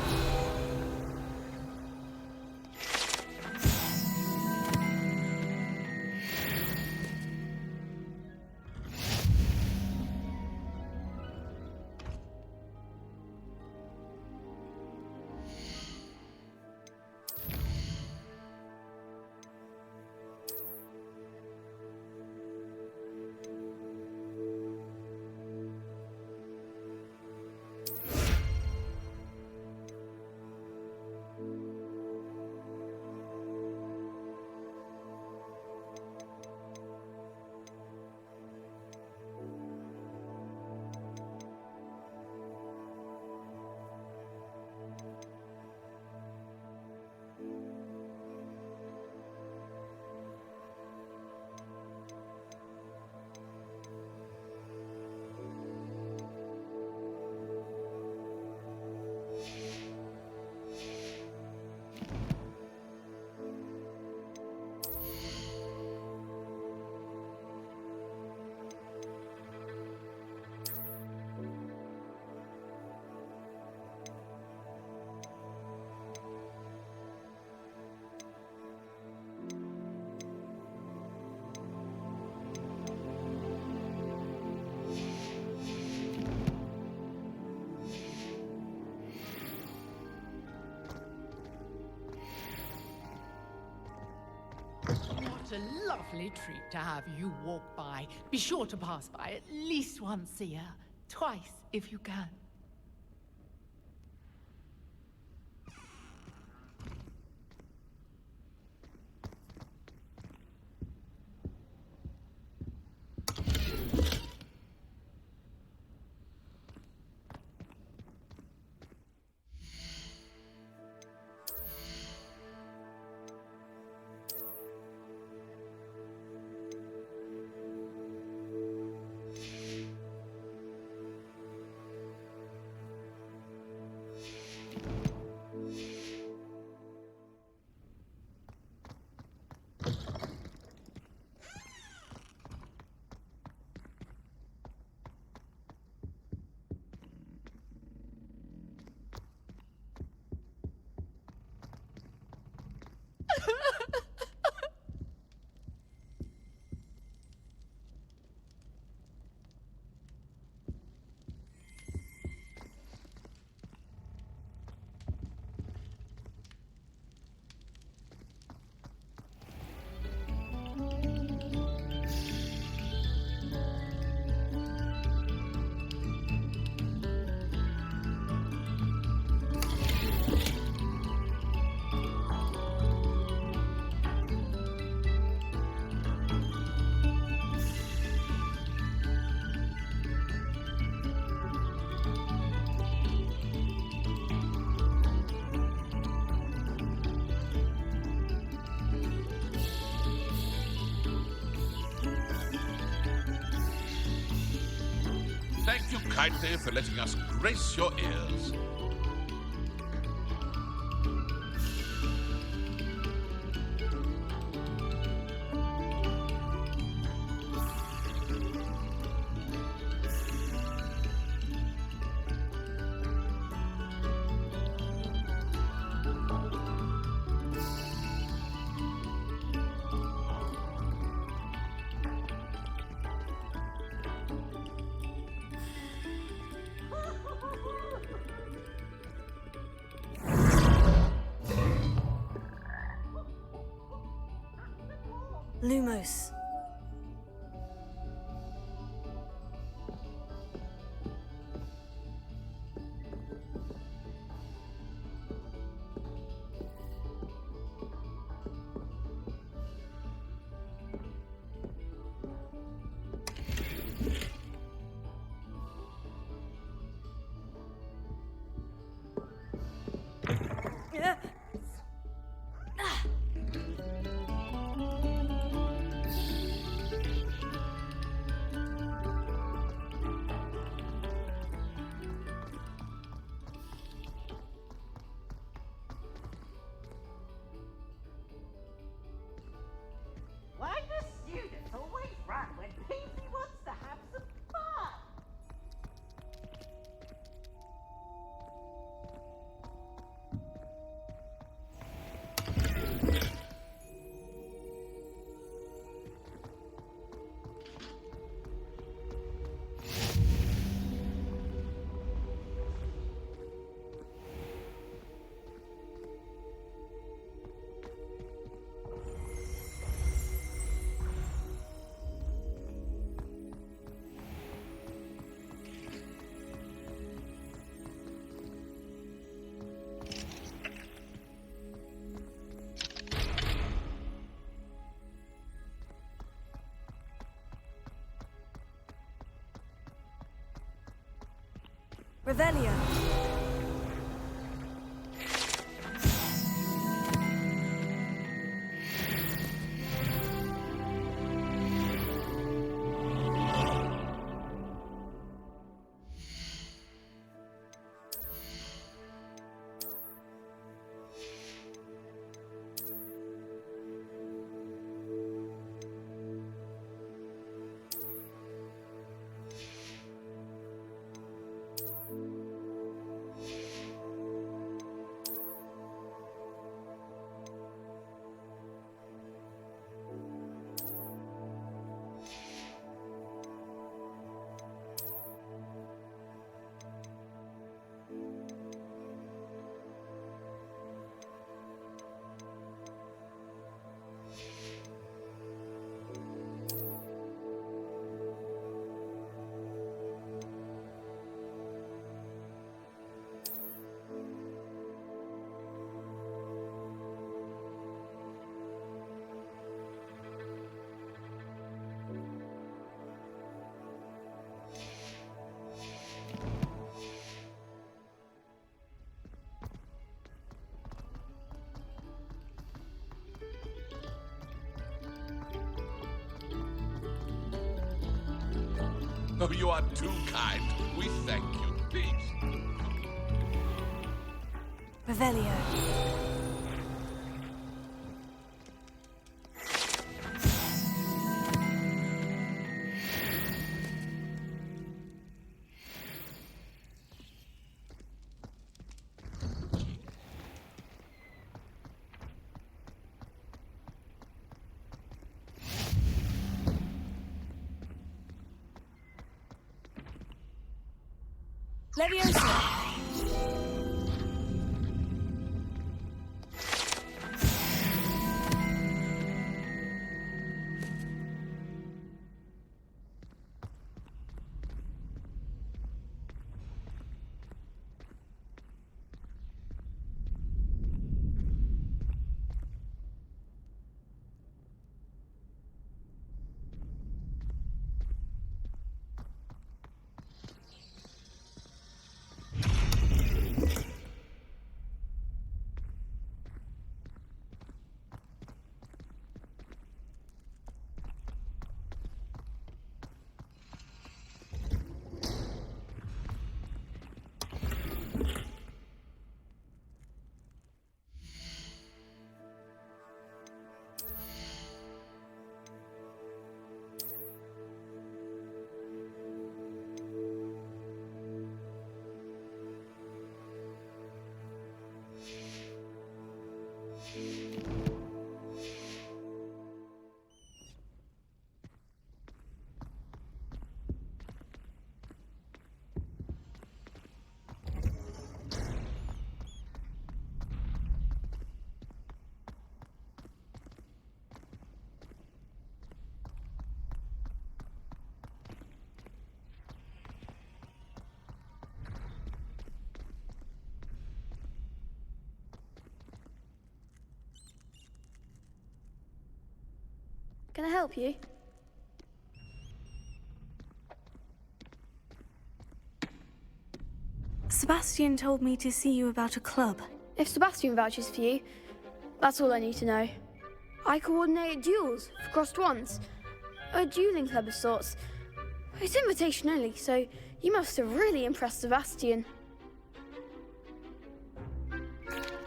What a lovely treat to have you walk by. Be sure to pass by at least once a year. Twice, if you can. Thank you kindly for letting us grace your ears. Lumos. Why do students always run when Peavy wants to have some fun? Revelio. Oh, you are too kind. We thank you. Please. Revelio. Leviosa. Can I help you? Sebastian told me to see you about a club. If Sebastian vouches for you, that's all I need to know. I coordinate duels for crossed wands. A dueling club of sorts. It's invitation only, so you must have really impressed Sebastian.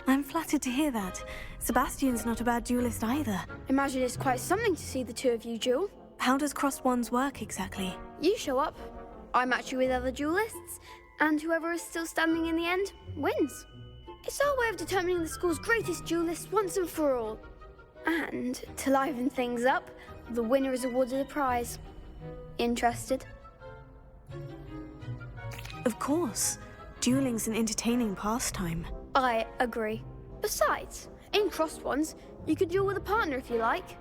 I'm flattered to hear that. Sebastian's not a bad duelist either. Imagine it's quite something to see the two of you duel. How does crossed wands work exactly? You show up, I match you with other duelists, and whoever is still standing in the end wins. It's our way of determining the school's greatest duelist once and for all. And to liven things up, the winner is awarded a prize. Interested? Of course. Dueling's an entertaining pastime. I agree. Besides, in crossed wands, you could duel with a partner if you like.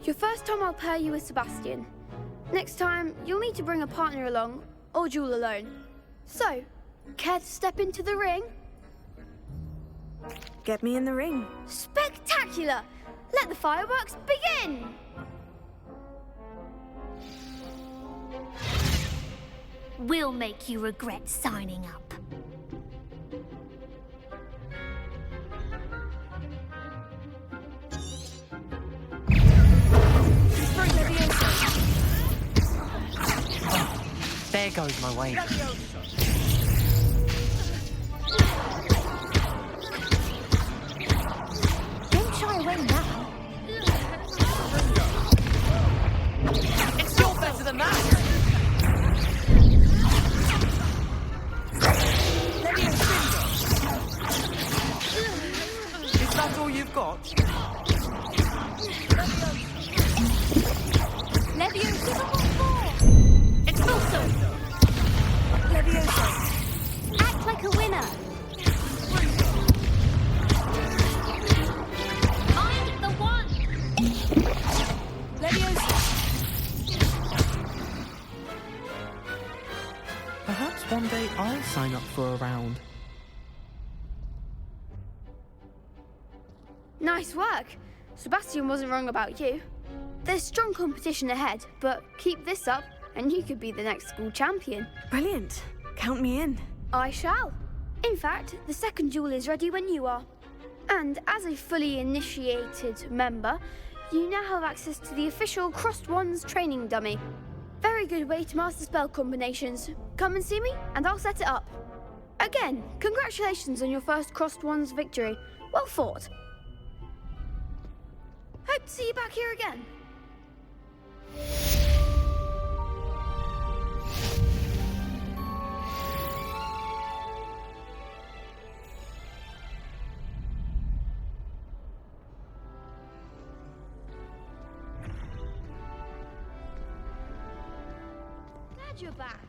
Your first time I'll pair you with Sebastian. Next time, you'll need to bring a partner along, or duel alone. So, care to step into the ring? Get me in the ring. Spectacular! Let the fireworks begin! We'll make you regret signing up. There goes my way. Don't shy away now. It's still better than that! Is that all you've got? Expulso! Levioso! Act like a winner! I'm the one! Levioso! Perhaps one day I'll sign up for a round. Nice work. Sebastian wasn't wrong about you. There's strong competition ahead, but keep this up and you could be the next school champion. Brilliant. Count me in. I shall. In fact, the second duel is ready when you are. And as a fully initiated member, you now have access to the official Crossed Wands training dummy. Very good way to master spell combinations. Come and see me and I'll set it up. Again, congratulations on your first Crossed Wands victory. Well fought. Hope to see you back here again. Glad you're back.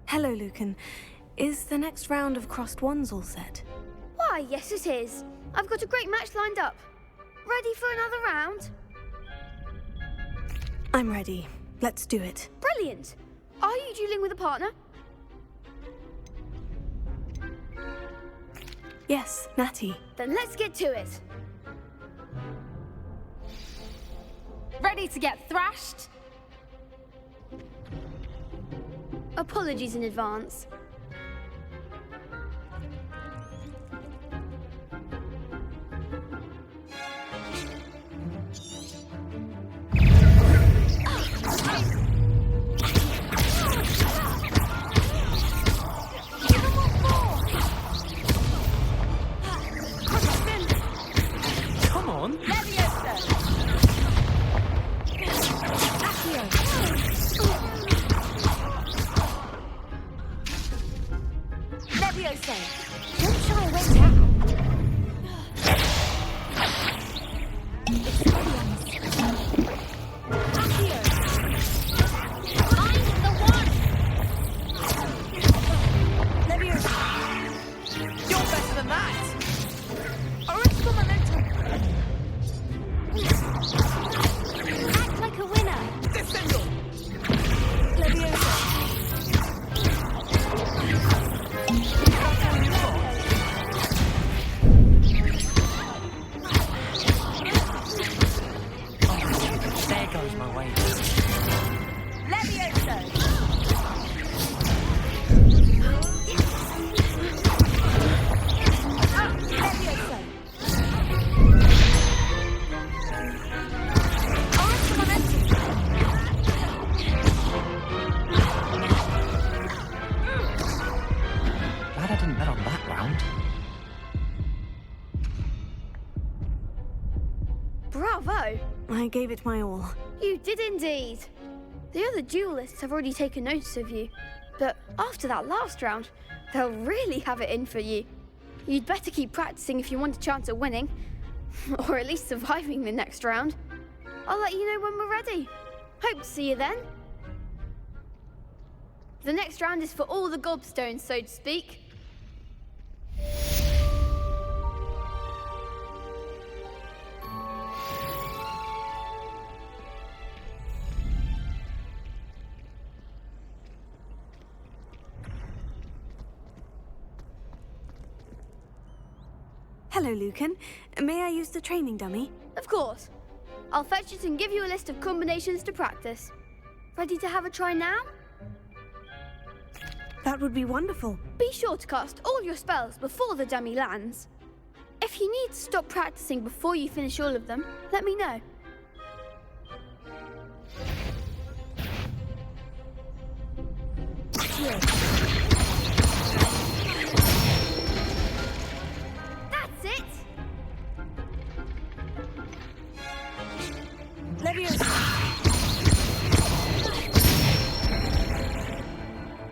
Hello, Lucan. Is the next round of crossed wands all set? Why, yes it is. I've got a great match lined up. Ready for another round? I'm ready. Let's do it. Brilliant. Are you dueling with a partner? Yes, Natty. Then let's get to it. Ready to get thrashed? Apologies in advance. Come on! Levioso! Don't shy away now! I'm the one! Levioso! You're better than that! Original momentum! Act like a winner! Descendo! Levioso! There goes my way. Levioso! Glad I didn't bet on that round. Bravo! I gave it my all. You did indeed. The other duelists have already taken notice of you, but after that last round, they'll really have it in for you. You'd better keep practicing if you want a chance at winning, or at least surviving the next round. I'll let you know when we're ready. Hope to see you then. The next round is for all the gobstones, so to speak. Hello, Lucan. May I use the training dummy? Of course. I'll fetch it and give you a list of combinations to practice. Ready to have a try now? That would be wonderful. Be sure to cast all your spells before the dummy lands. If you need to stop practicing before you finish all of them, let me know. That's it!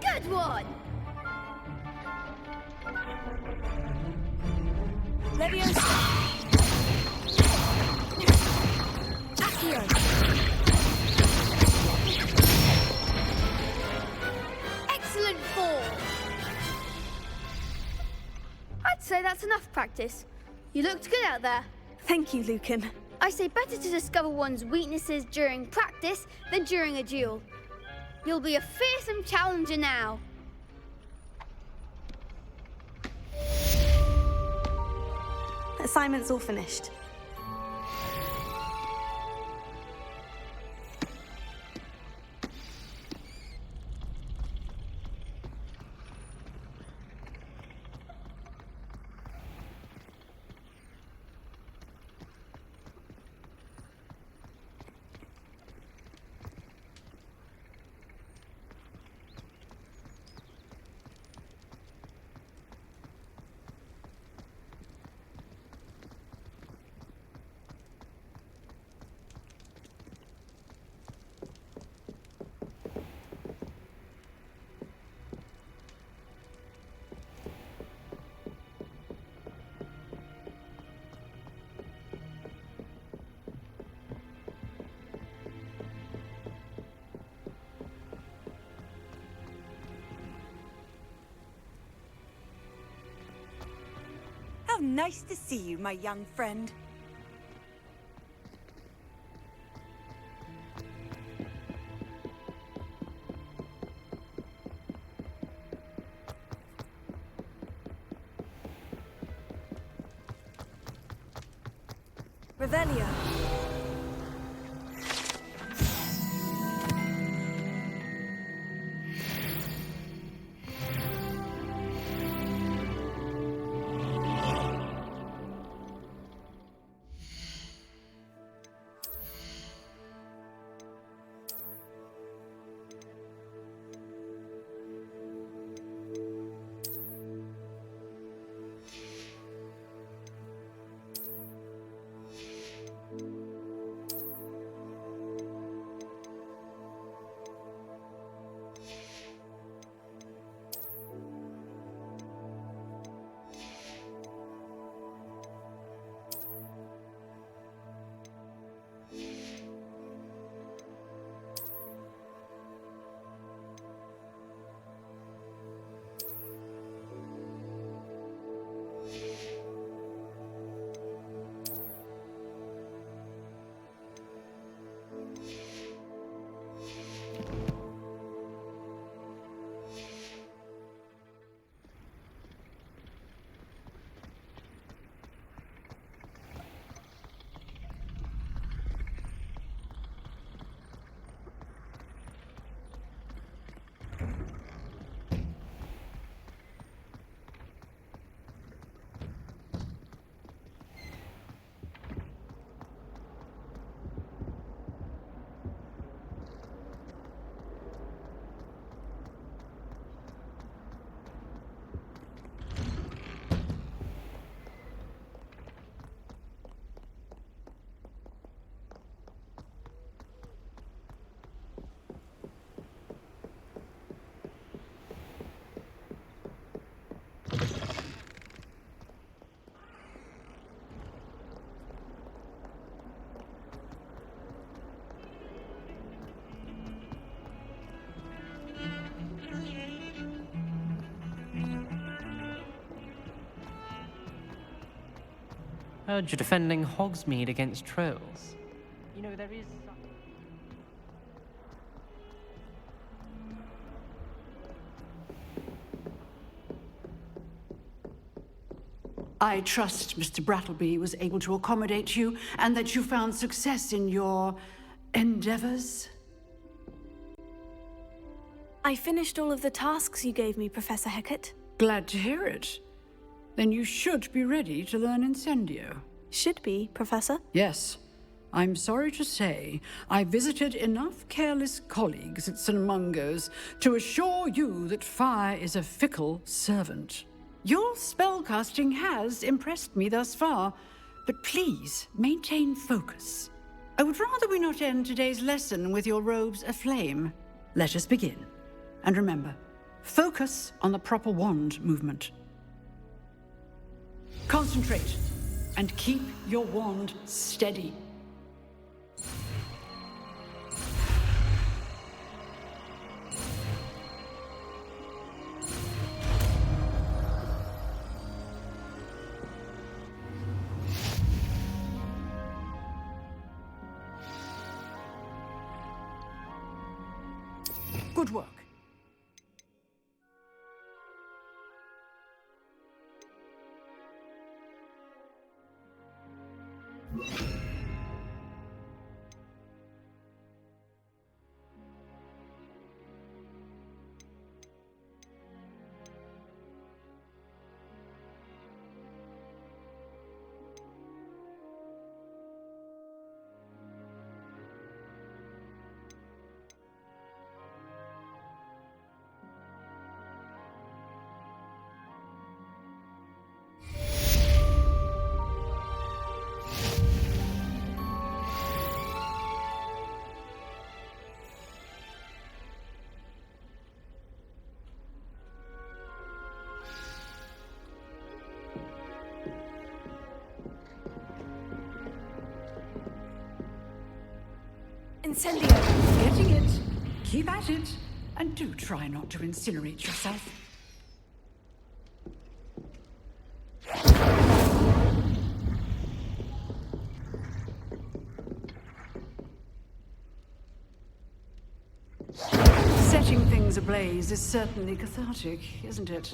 Good one! Excellent fall! I'd say that's enough practice. You looked good out there. Thank you, Lucan. I say better to discover one's weaknesses during practice than during a duel. You'll be a fearsome challenger now. Assignment's all finished. How nice to see you, my young friend. Revelio. Heard you're defending Hogsmeade against trolls. You know, there is... I trust Mr. Brattleby was able to accommodate you and that you found success in your endeavors. I finished all of the tasks you gave me, Professor Hecat. Glad to hear it. Then you should be ready to learn Incendio. Should be, Professor? Yes. I'm sorry to say, I visited enough careless colleagues at St. Mungo's to assure you that fire is a fickle servant. Your spellcasting has impressed me thus far, but please maintain focus. I would rather we not end today's lesson with your robes aflame. Let us begin. And remember, focus on the proper wand movement. Concentrate, and keep your wand steady. Good work. Incendio. Getting it. Keep at it. And do try not to incinerate yourself. Setting things ablaze is certainly cathartic, isn't it?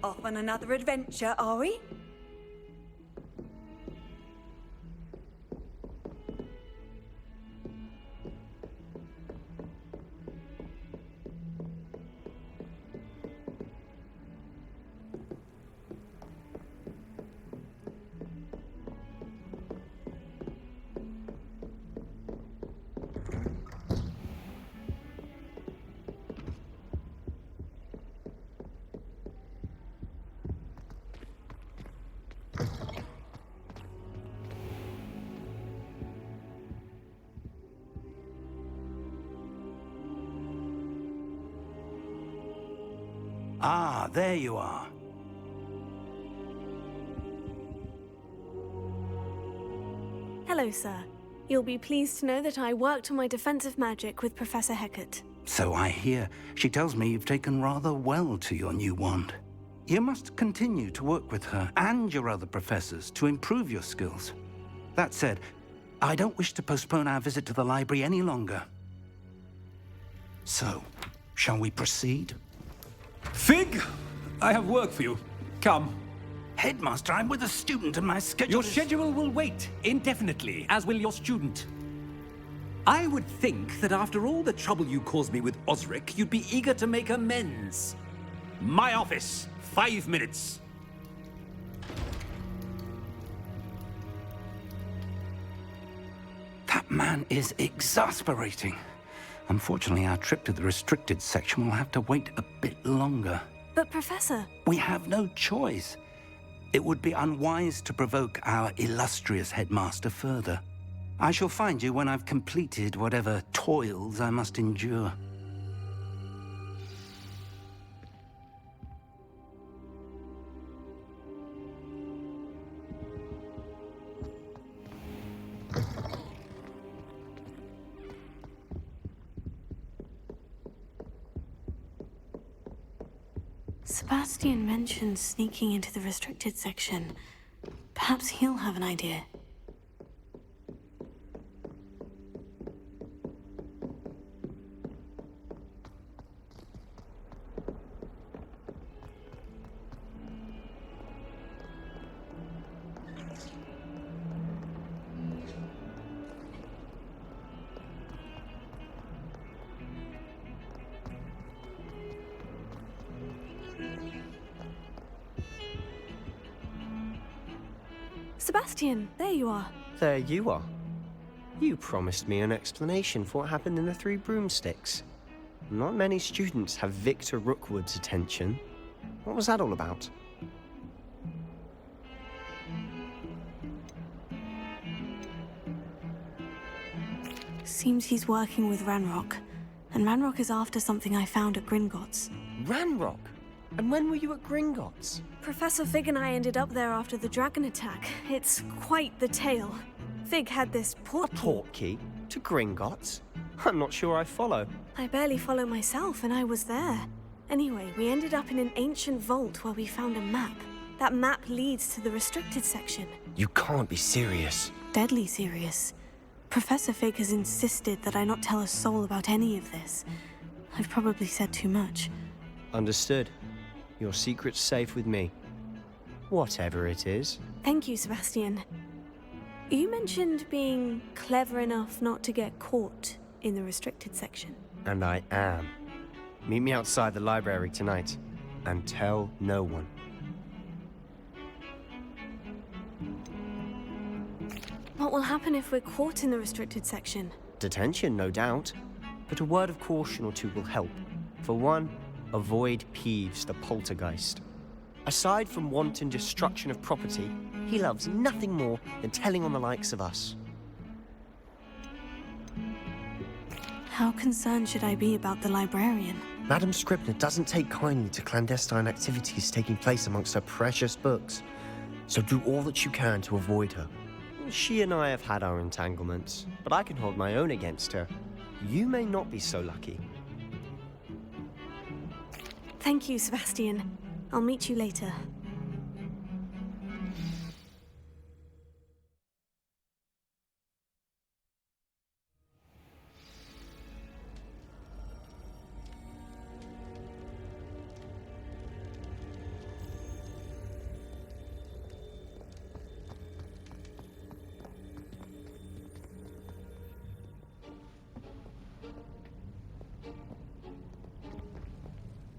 Off on another adventure, are we? Ah, there you are. Hello, sir. You'll be pleased to know that I worked on my defensive magic with Professor Hecat. So I hear. She tells me you've taken rather well to your new wand. You must continue to work with her and your other professors to improve your skills. That said, I don't wish to postpone our visit to the library any longer. So, shall we proceed? Fig! I have work for you. Come. Headmaster, I'm with a student and my schedule Your schedule will wait indefinitely, as will your student. I would think that after all the trouble you caused me with Osric, you'd be eager to make amends. My office, 5 minutes. That man is exasperating. Unfortunately, our trip to the restricted section will have to wait a bit longer. But Professor... We have no choice. It would be unwise to provoke our illustrious headmaster further. I shall find you when I've completed whatever toils I must endure. Sebastian mentioned sneaking into the restricted section. Perhaps he'll have an idea. Sebastian, there you are. There you are. You promised me an explanation for what happened in the Three Broomsticks. Not many students have Victor Rookwood's attention. What was that all about? Seems he's working with Ranrock. And Ranrock is after something I found at Gringotts. Ranrock? And when were you at Gringotts? Professor Fig and I ended up there after the dragon attack. It's quite the tale. Fig had this portkey. A portkey? To Gringotts? I'm not sure I follow. I barely follow myself, and I was there. Anyway, we ended up in an ancient vault where we found a map. That map leads to the restricted section. You can't be serious. Deadly serious. Professor Fig has insisted that I not tell a soul about any of this. I've probably said too much. Understood. Your secret's safe with me. Whatever it is. Thank you, Sebastian. You mentioned being clever enough not to get caught in the restricted section. And I am. Meet me outside the library tonight. And tell no one. What will happen if we're caught in the restricted section? Detention, no doubt. But a word of caution or two will help. For one, avoid Peeves, the poltergeist. Aside from wanton destruction of property, he loves nothing more than telling on the likes of us. How concerned should I be about the librarian? Madam Scribner doesn't take kindly to clandestine activities taking place amongst her precious books. So do all that you can to avoid her. She and I have had our entanglements, but I can hold my own against her. You may not be so lucky. Thank you, Sebastian. I'll meet you later.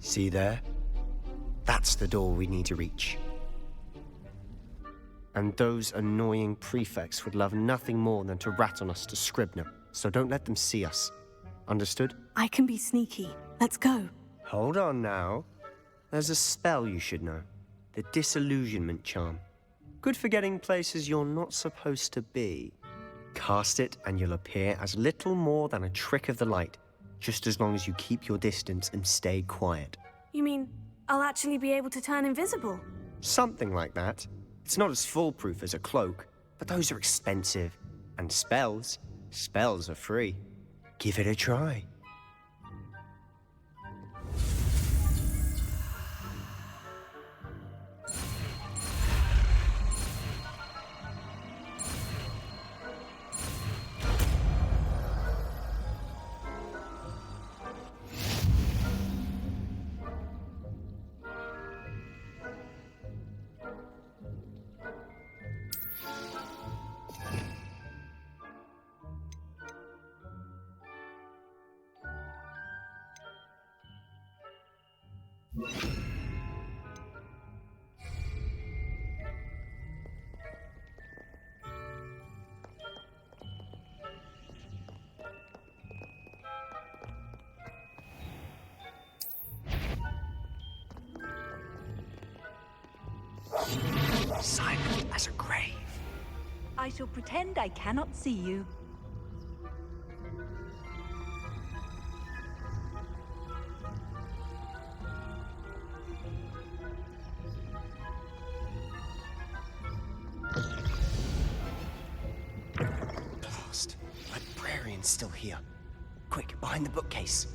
See there? That's the door we need to reach. And those annoying prefects would love nothing more than to rat on us to Scribner, so don't let them see us. Understood? I can be sneaky. Let's go. Hold on now. There's a spell you should know. The Disillusionment Charm. Good for getting places you're not supposed to be. Cast it and you'll appear as little more than a trick of the light, just as long as you keep your distance and stay quiet. You mean I'll actually be able to turn invisible? Something like that. It's not as foolproof as a cloak, but those are expensive. And spells are free. Give it a try. Silent as a grave. I shall pretend I cannot see you. Blast. Librarian's still here. Quick, behind the bookcase.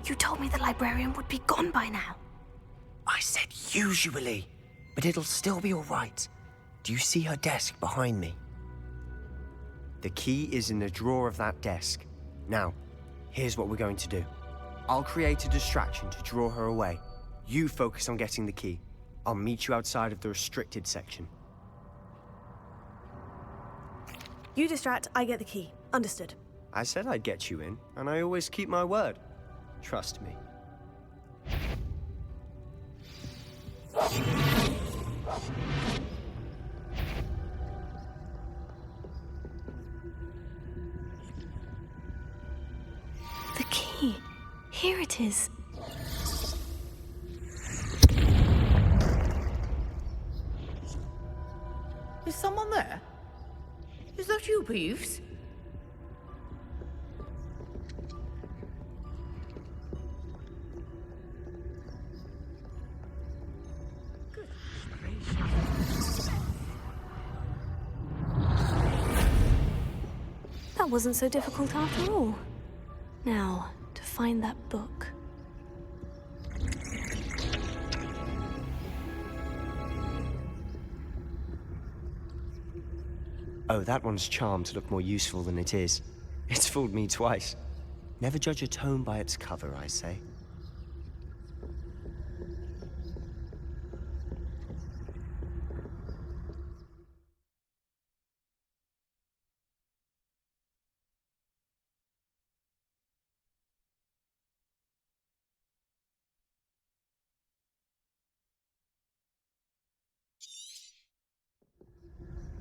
You told me the librarian would be gone by now. I said usually, but it'll still be all right. Do you see her desk behind me? The key is in the drawer of that desk. Now, here's what we're going to do. I'll create a distraction to draw her away. You focus on getting the key. I'll meet you outside of the restricted section. You distract, I get the key. Understood. I said I'd get you in, and I always keep my word. Trust me. The key. Here it is. Is someone there? Is that you, Peeves? That wasn't so difficult after all. Now, to find that book. Oh, that one's charmed to look more useful than it is. It's fooled me twice. Never judge a tome by its cover, I say.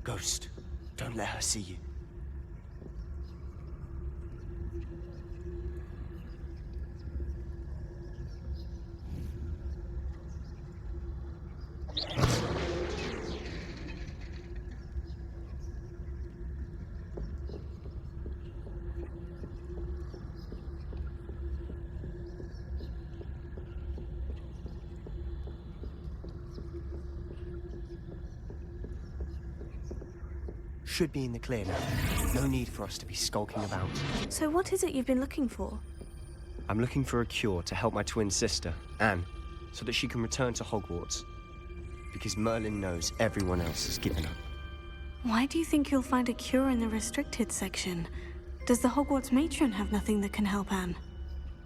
Ghost, don't let her see you. Should be in the clear now. No need for us to be skulking about. So what is it you've been looking for? I'm looking for a cure to help my twin sister, Anne, so that she can return to Hogwarts. Because Merlin knows everyone else has given up. Why do you think you'll find a cure in the restricted section? Does the Hogwarts matron have nothing that can help Anne?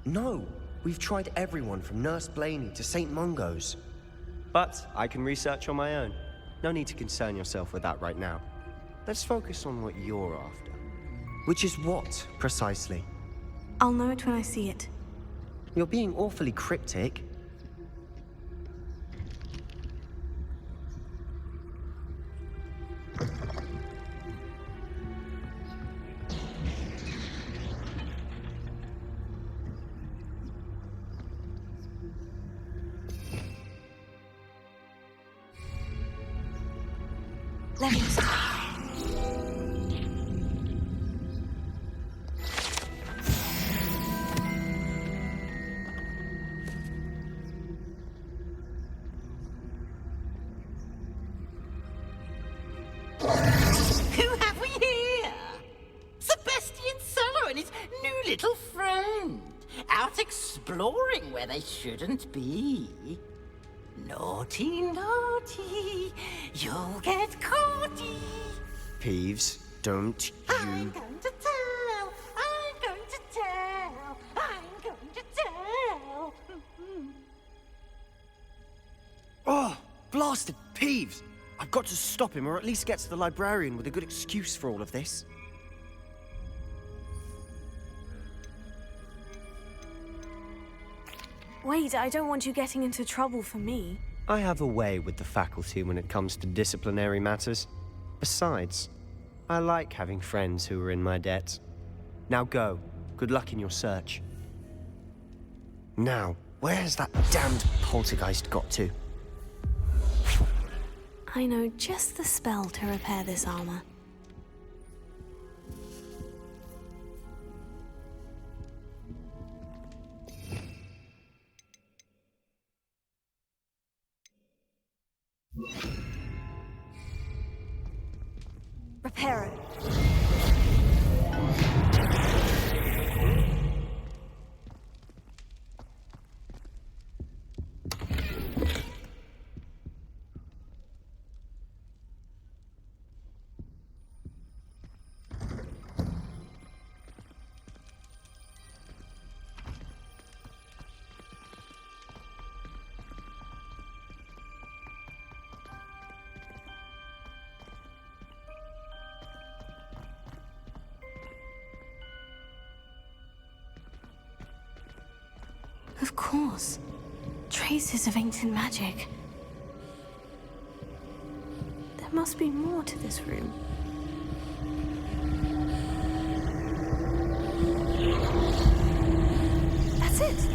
No! We've tried everyone from Nurse Blaney to St. Mungo's. But I can research on my own. No need to concern yourself with that right now. Let's focus on what you're after. Which is what, precisely? I'll know it when I see it. You're being awfully cryptic. Let me see. Who have we here? Sebastian Cello and his new little friend. Out exploring where they shouldn't be. Naughty, naughty, you'll get caughty. Peeves, don't you... I'm going to tell, I'm going to tell, I'm going to tell. Oh, blasted Peeves! I've got to stop him, or at least get to the librarian with a good excuse for all of this. Wait, I don't want you getting into trouble for me. I have a way with the faculty when it comes to disciplinary matters. Besides, I like having friends who are in my debt. Now go. Good luck in your search. Now, where's that damned poltergeist got to? I know just the spell to repair this armor. Repair it. Of course. Traces of ancient magic. There must be more to this room. That's it!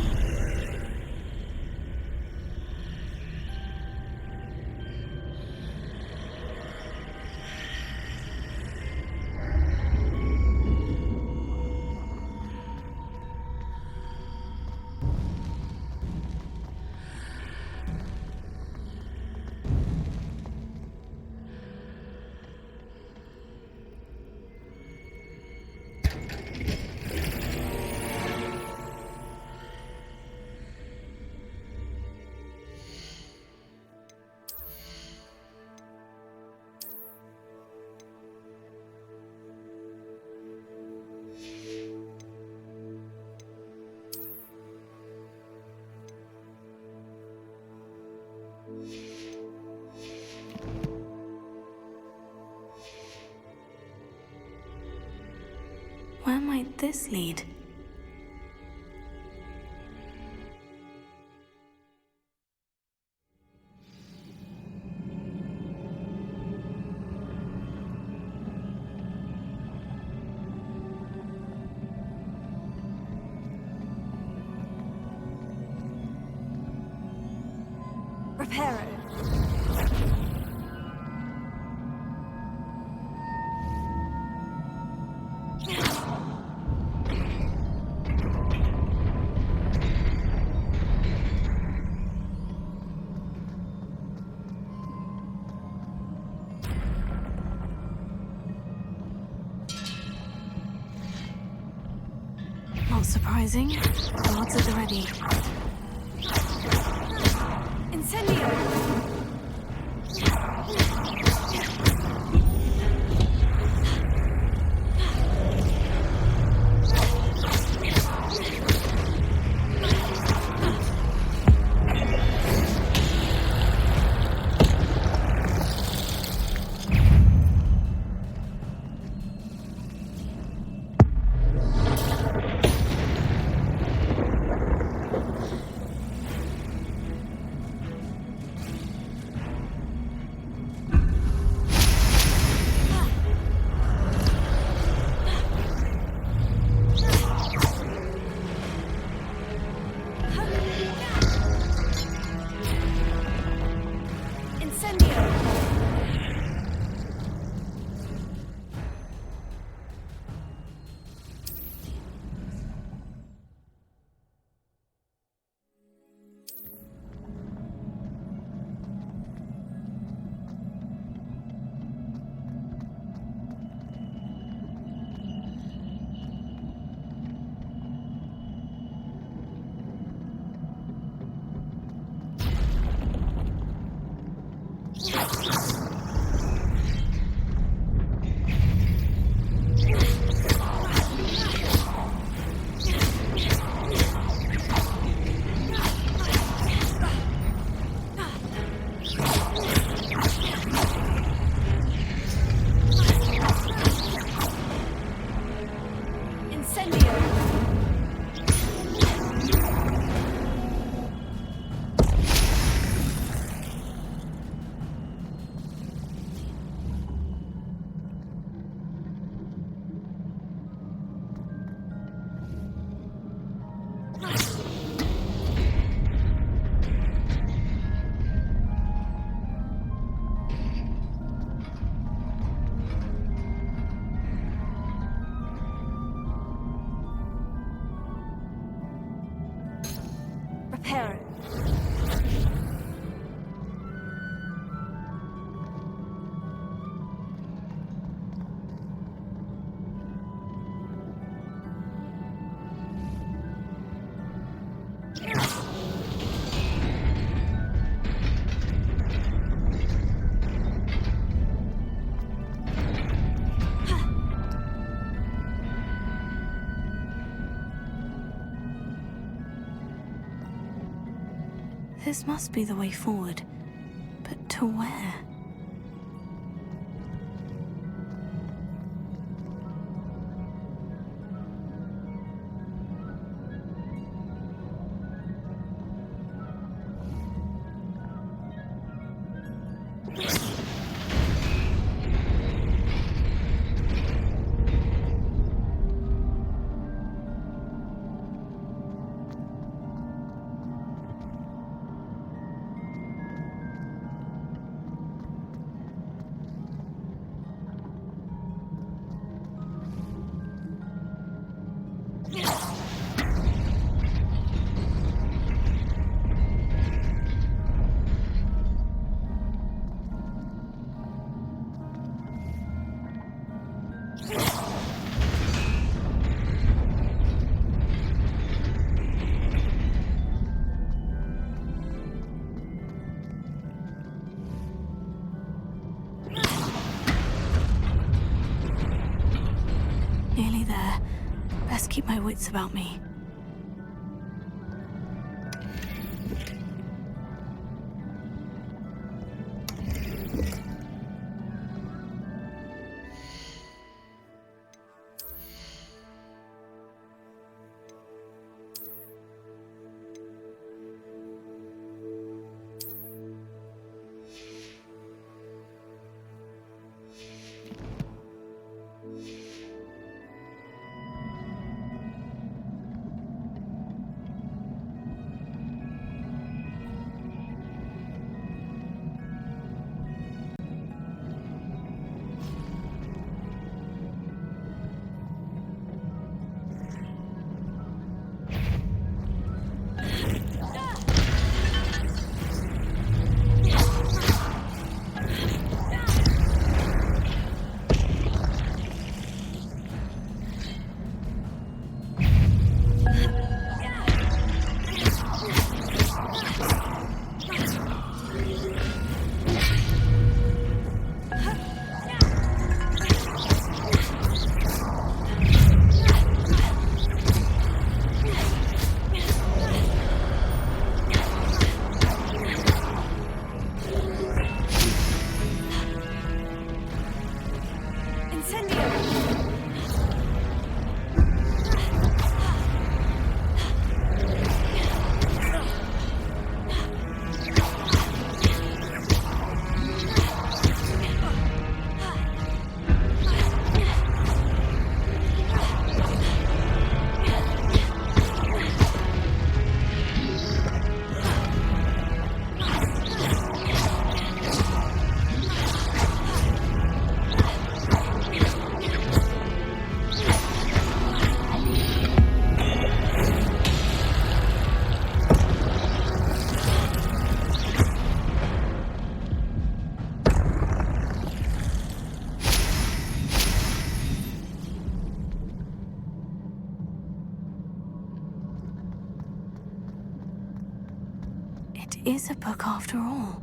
Where might this lead? Repair it. Not surprising. Guards at the ready. Incendio! This must be the way forward. But to where? Nearly there. Best keep my wits about me. It is a book after all.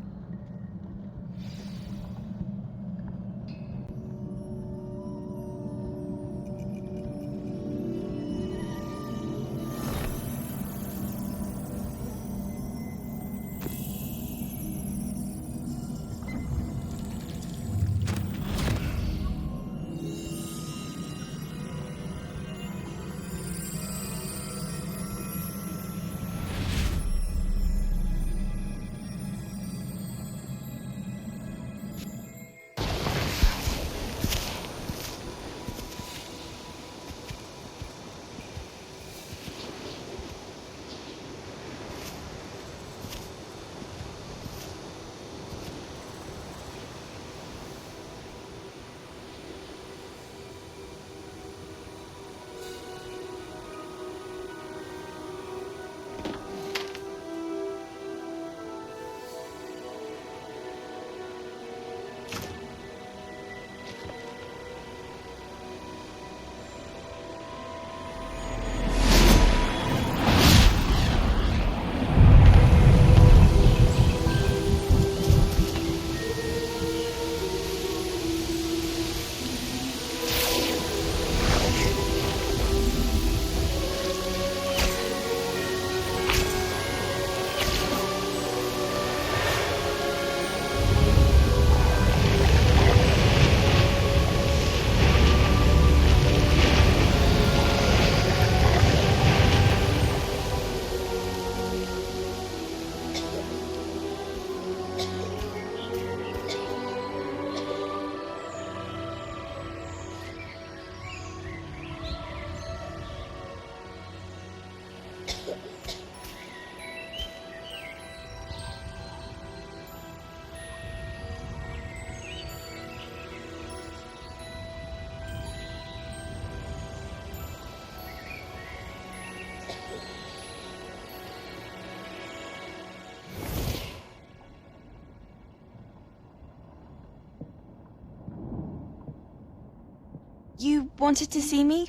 You wanted to see me?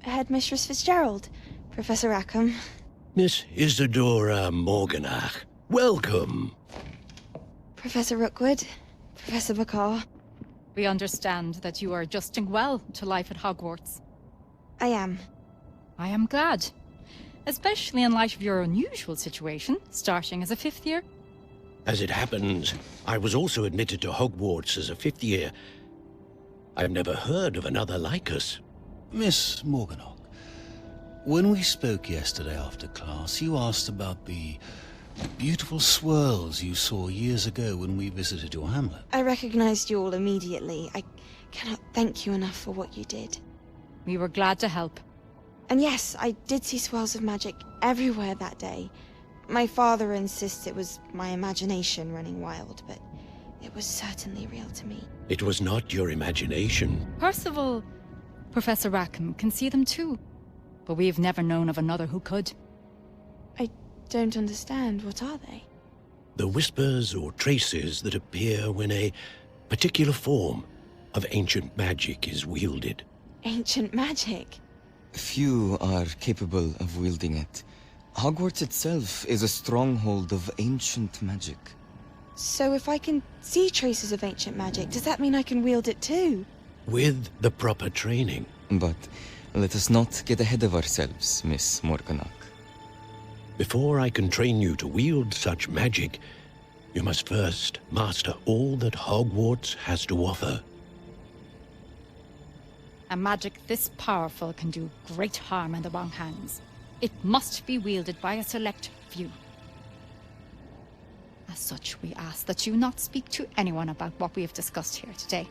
Headmistress Fitzgerald, Professor Rackham. Miss Isadora Morganach, welcome. Professor Rookwood, Professor Bakar. We understand that you are adjusting well to life at Hogwarts. I am. I am glad. Especially in light of your unusual situation, starting as a 5th year. As it happens, I was also admitted to Hogwarts as a 5th year. I've never heard of another like us. Miss Morganach, when we spoke yesterday after class, you asked about the beautiful swirls you saw years ago when we visited your hamlet. I recognized you all immediately. I cannot thank you enough for what you did. We were glad to help. And yes, I did see swirls of magic everywhere that day. My father insists it was my imagination running wild, but it was certainly real to me. It was not your imagination. Percival, Professor Rackham can see them too. But we've never known of another who could. I don't understand. What are they? The whispers or traces that appear when a particular form of ancient magic is wielded. Ancient magic? Few are capable of wielding it. Hogwarts itself is a stronghold of ancient magic. So if I can see traces of ancient magic, does that mean I can wield it too? With the proper training. But let us not get ahead of ourselves, Miss Morganach. Before I can train you to wield such magic, you must first master all that Hogwarts has to offer. A magic this powerful can do great harm in the wrong hands. It must be wielded by a select few. As such, we ask that you not speak to anyone about what we have discussed here today.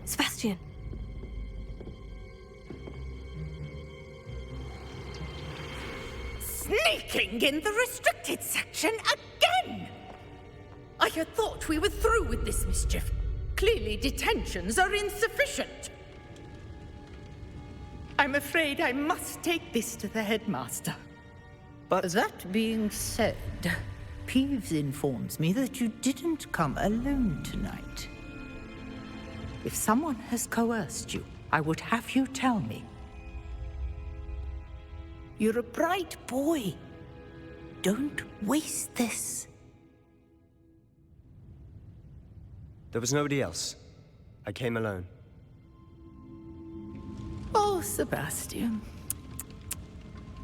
Sebastian. Sneaking in the restricted section again! I had thought we were through with this mischief. Clearly detentions are insufficient. I'm afraid I must take this to the headmaster. But that being said, Peeves informs me that you didn't come alone tonight. If someone has coerced you, I would have you tell me. You're a bright boy. Don't waste this. There was nobody else. I came alone. Oh, Sebastian.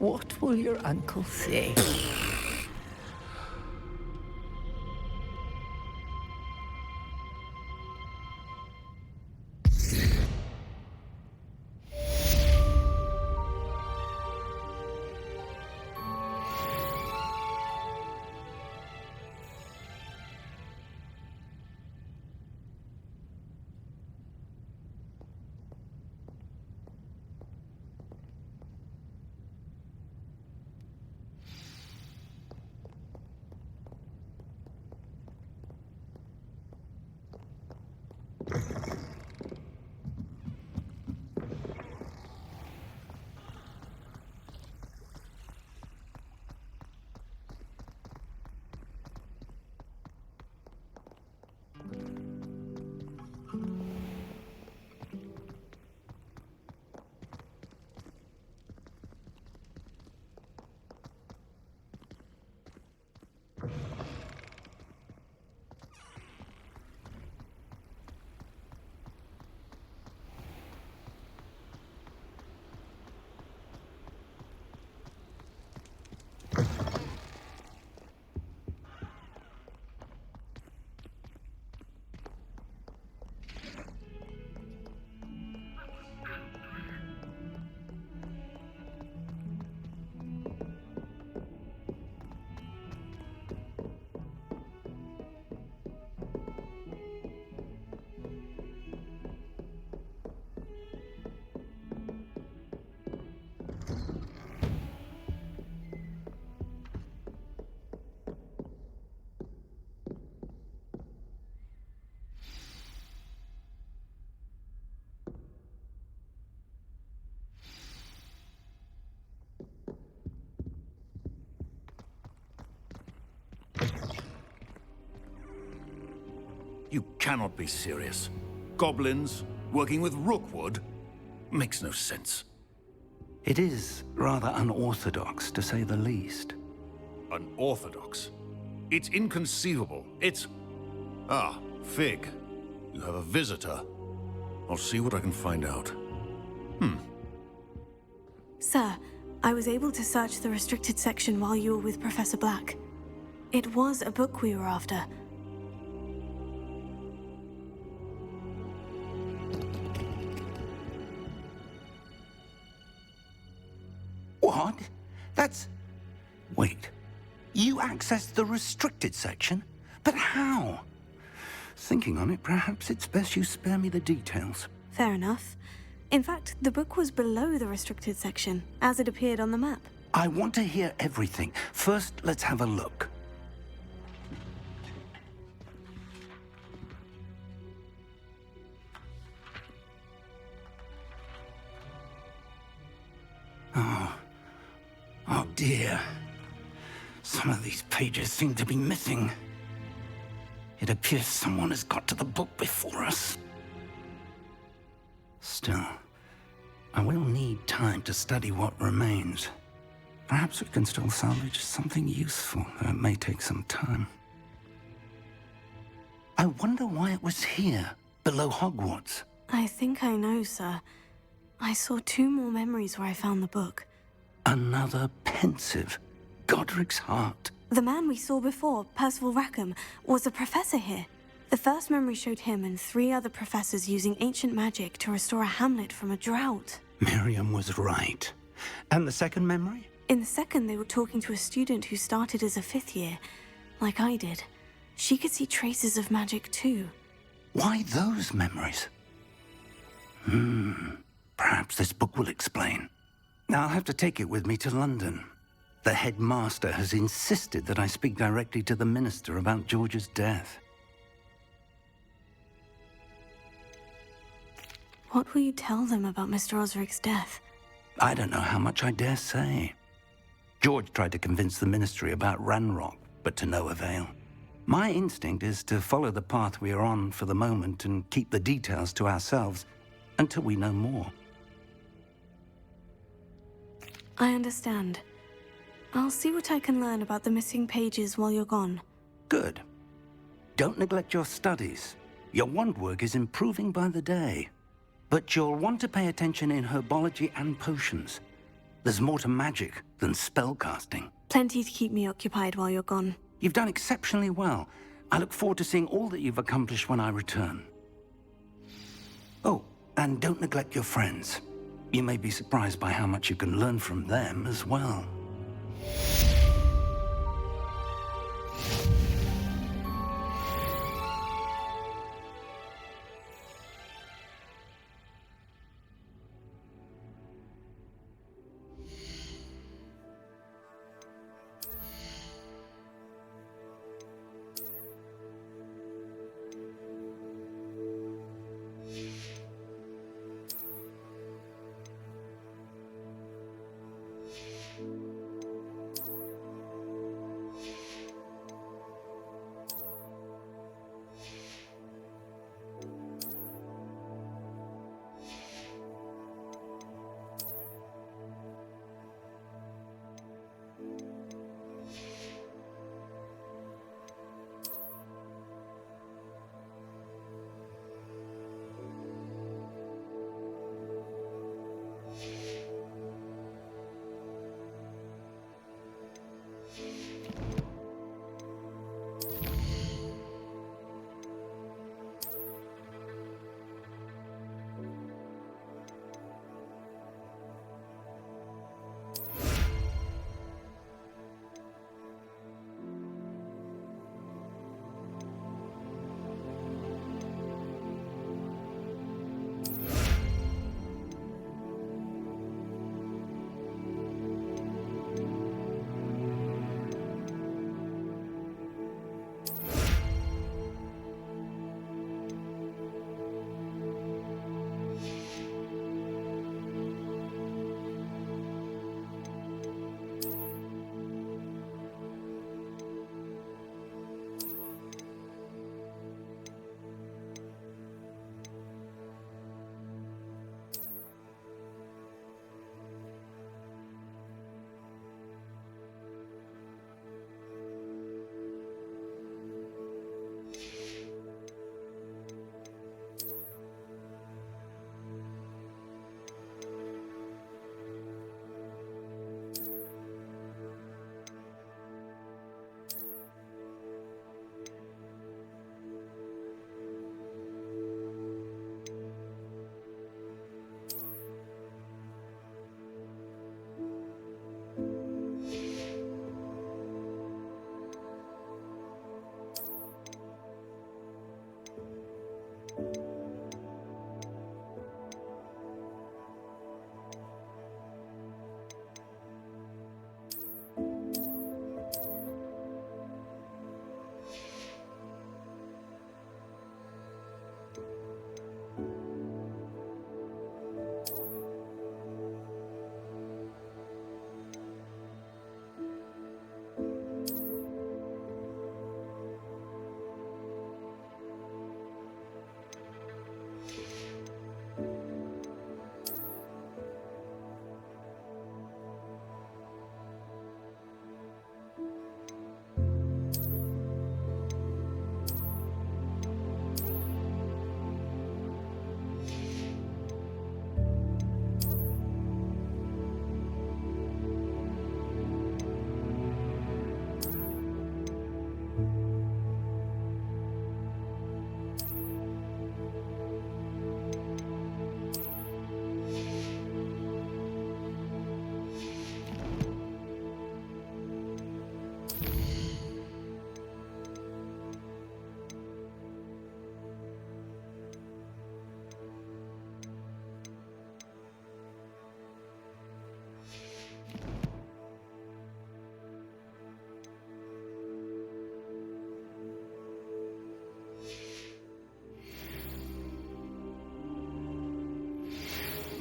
What will your uncle say? You cannot be serious. Goblins working with Rookwood? Makes no sense. It is rather unorthodox, to say the least. Unorthodox? It's inconceivable. It's... Ah, Fig. You have a visitor. I'll see what I can find out. Sir, I was able to search the restricted section while you were with Professor Black. It was a book we were after. What? That's... Wait. You accessed the restricted section? But how? Thinking on it, perhaps it's best you spare me the details. Fair enough. In fact, the book was below the restricted section, as it appeared on the map. I want to hear everything. First, let's have a look. Oh dear. Some of these pages seem to be missing. It appears someone has got to the book before us. Still, I will need time to study what remains. Perhaps we can still salvage something useful, though it may take some time. I wonder why it was here, below Hogwarts. I think I know, sir. I saw 2 more memories where I found the book. Another pensive. Godric's heart. The man we saw before, Percival Rackham, was a professor here. The first memory showed him and 3 other professors using ancient magic to restore a hamlet from a drought. Miriam was right. And the second memory? In the second, they were talking to a student who started as a 5th year, like I did. She could see traces of magic too. Why those memories? Perhaps this book will explain. Now I'll have to take it with me to London. The headmaster has insisted that I speak directly to the minister about George's death. What will you tell them about Mr. Osric's death? I don't know how much I dare say. George tried to convince the ministry about Ranrock, but to no avail. My instinct is to follow the path we are on for the moment and keep the details to ourselves until we know more. I understand. I'll see what I can learn about the missing pages while you're gone. Good. Don't neglect your studies. Your wand work is improving by the day. But you'll want to pay attention in herbology and potions. There's more to magic than spellcasting. Plenty to keep me occupied while you're gone. You've done exceptionally well. I look forward to seeing all that you've accomplished when I return. Oh, and don't neglect your friends. You may be surprised by how much you can learn from them as well.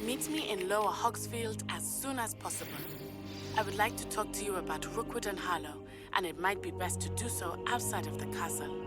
Meet me in Lower Hogsfield as soon as possible. I would like to talk to you about Rookwood and Harlow, and it might be best to do so outside of the castle.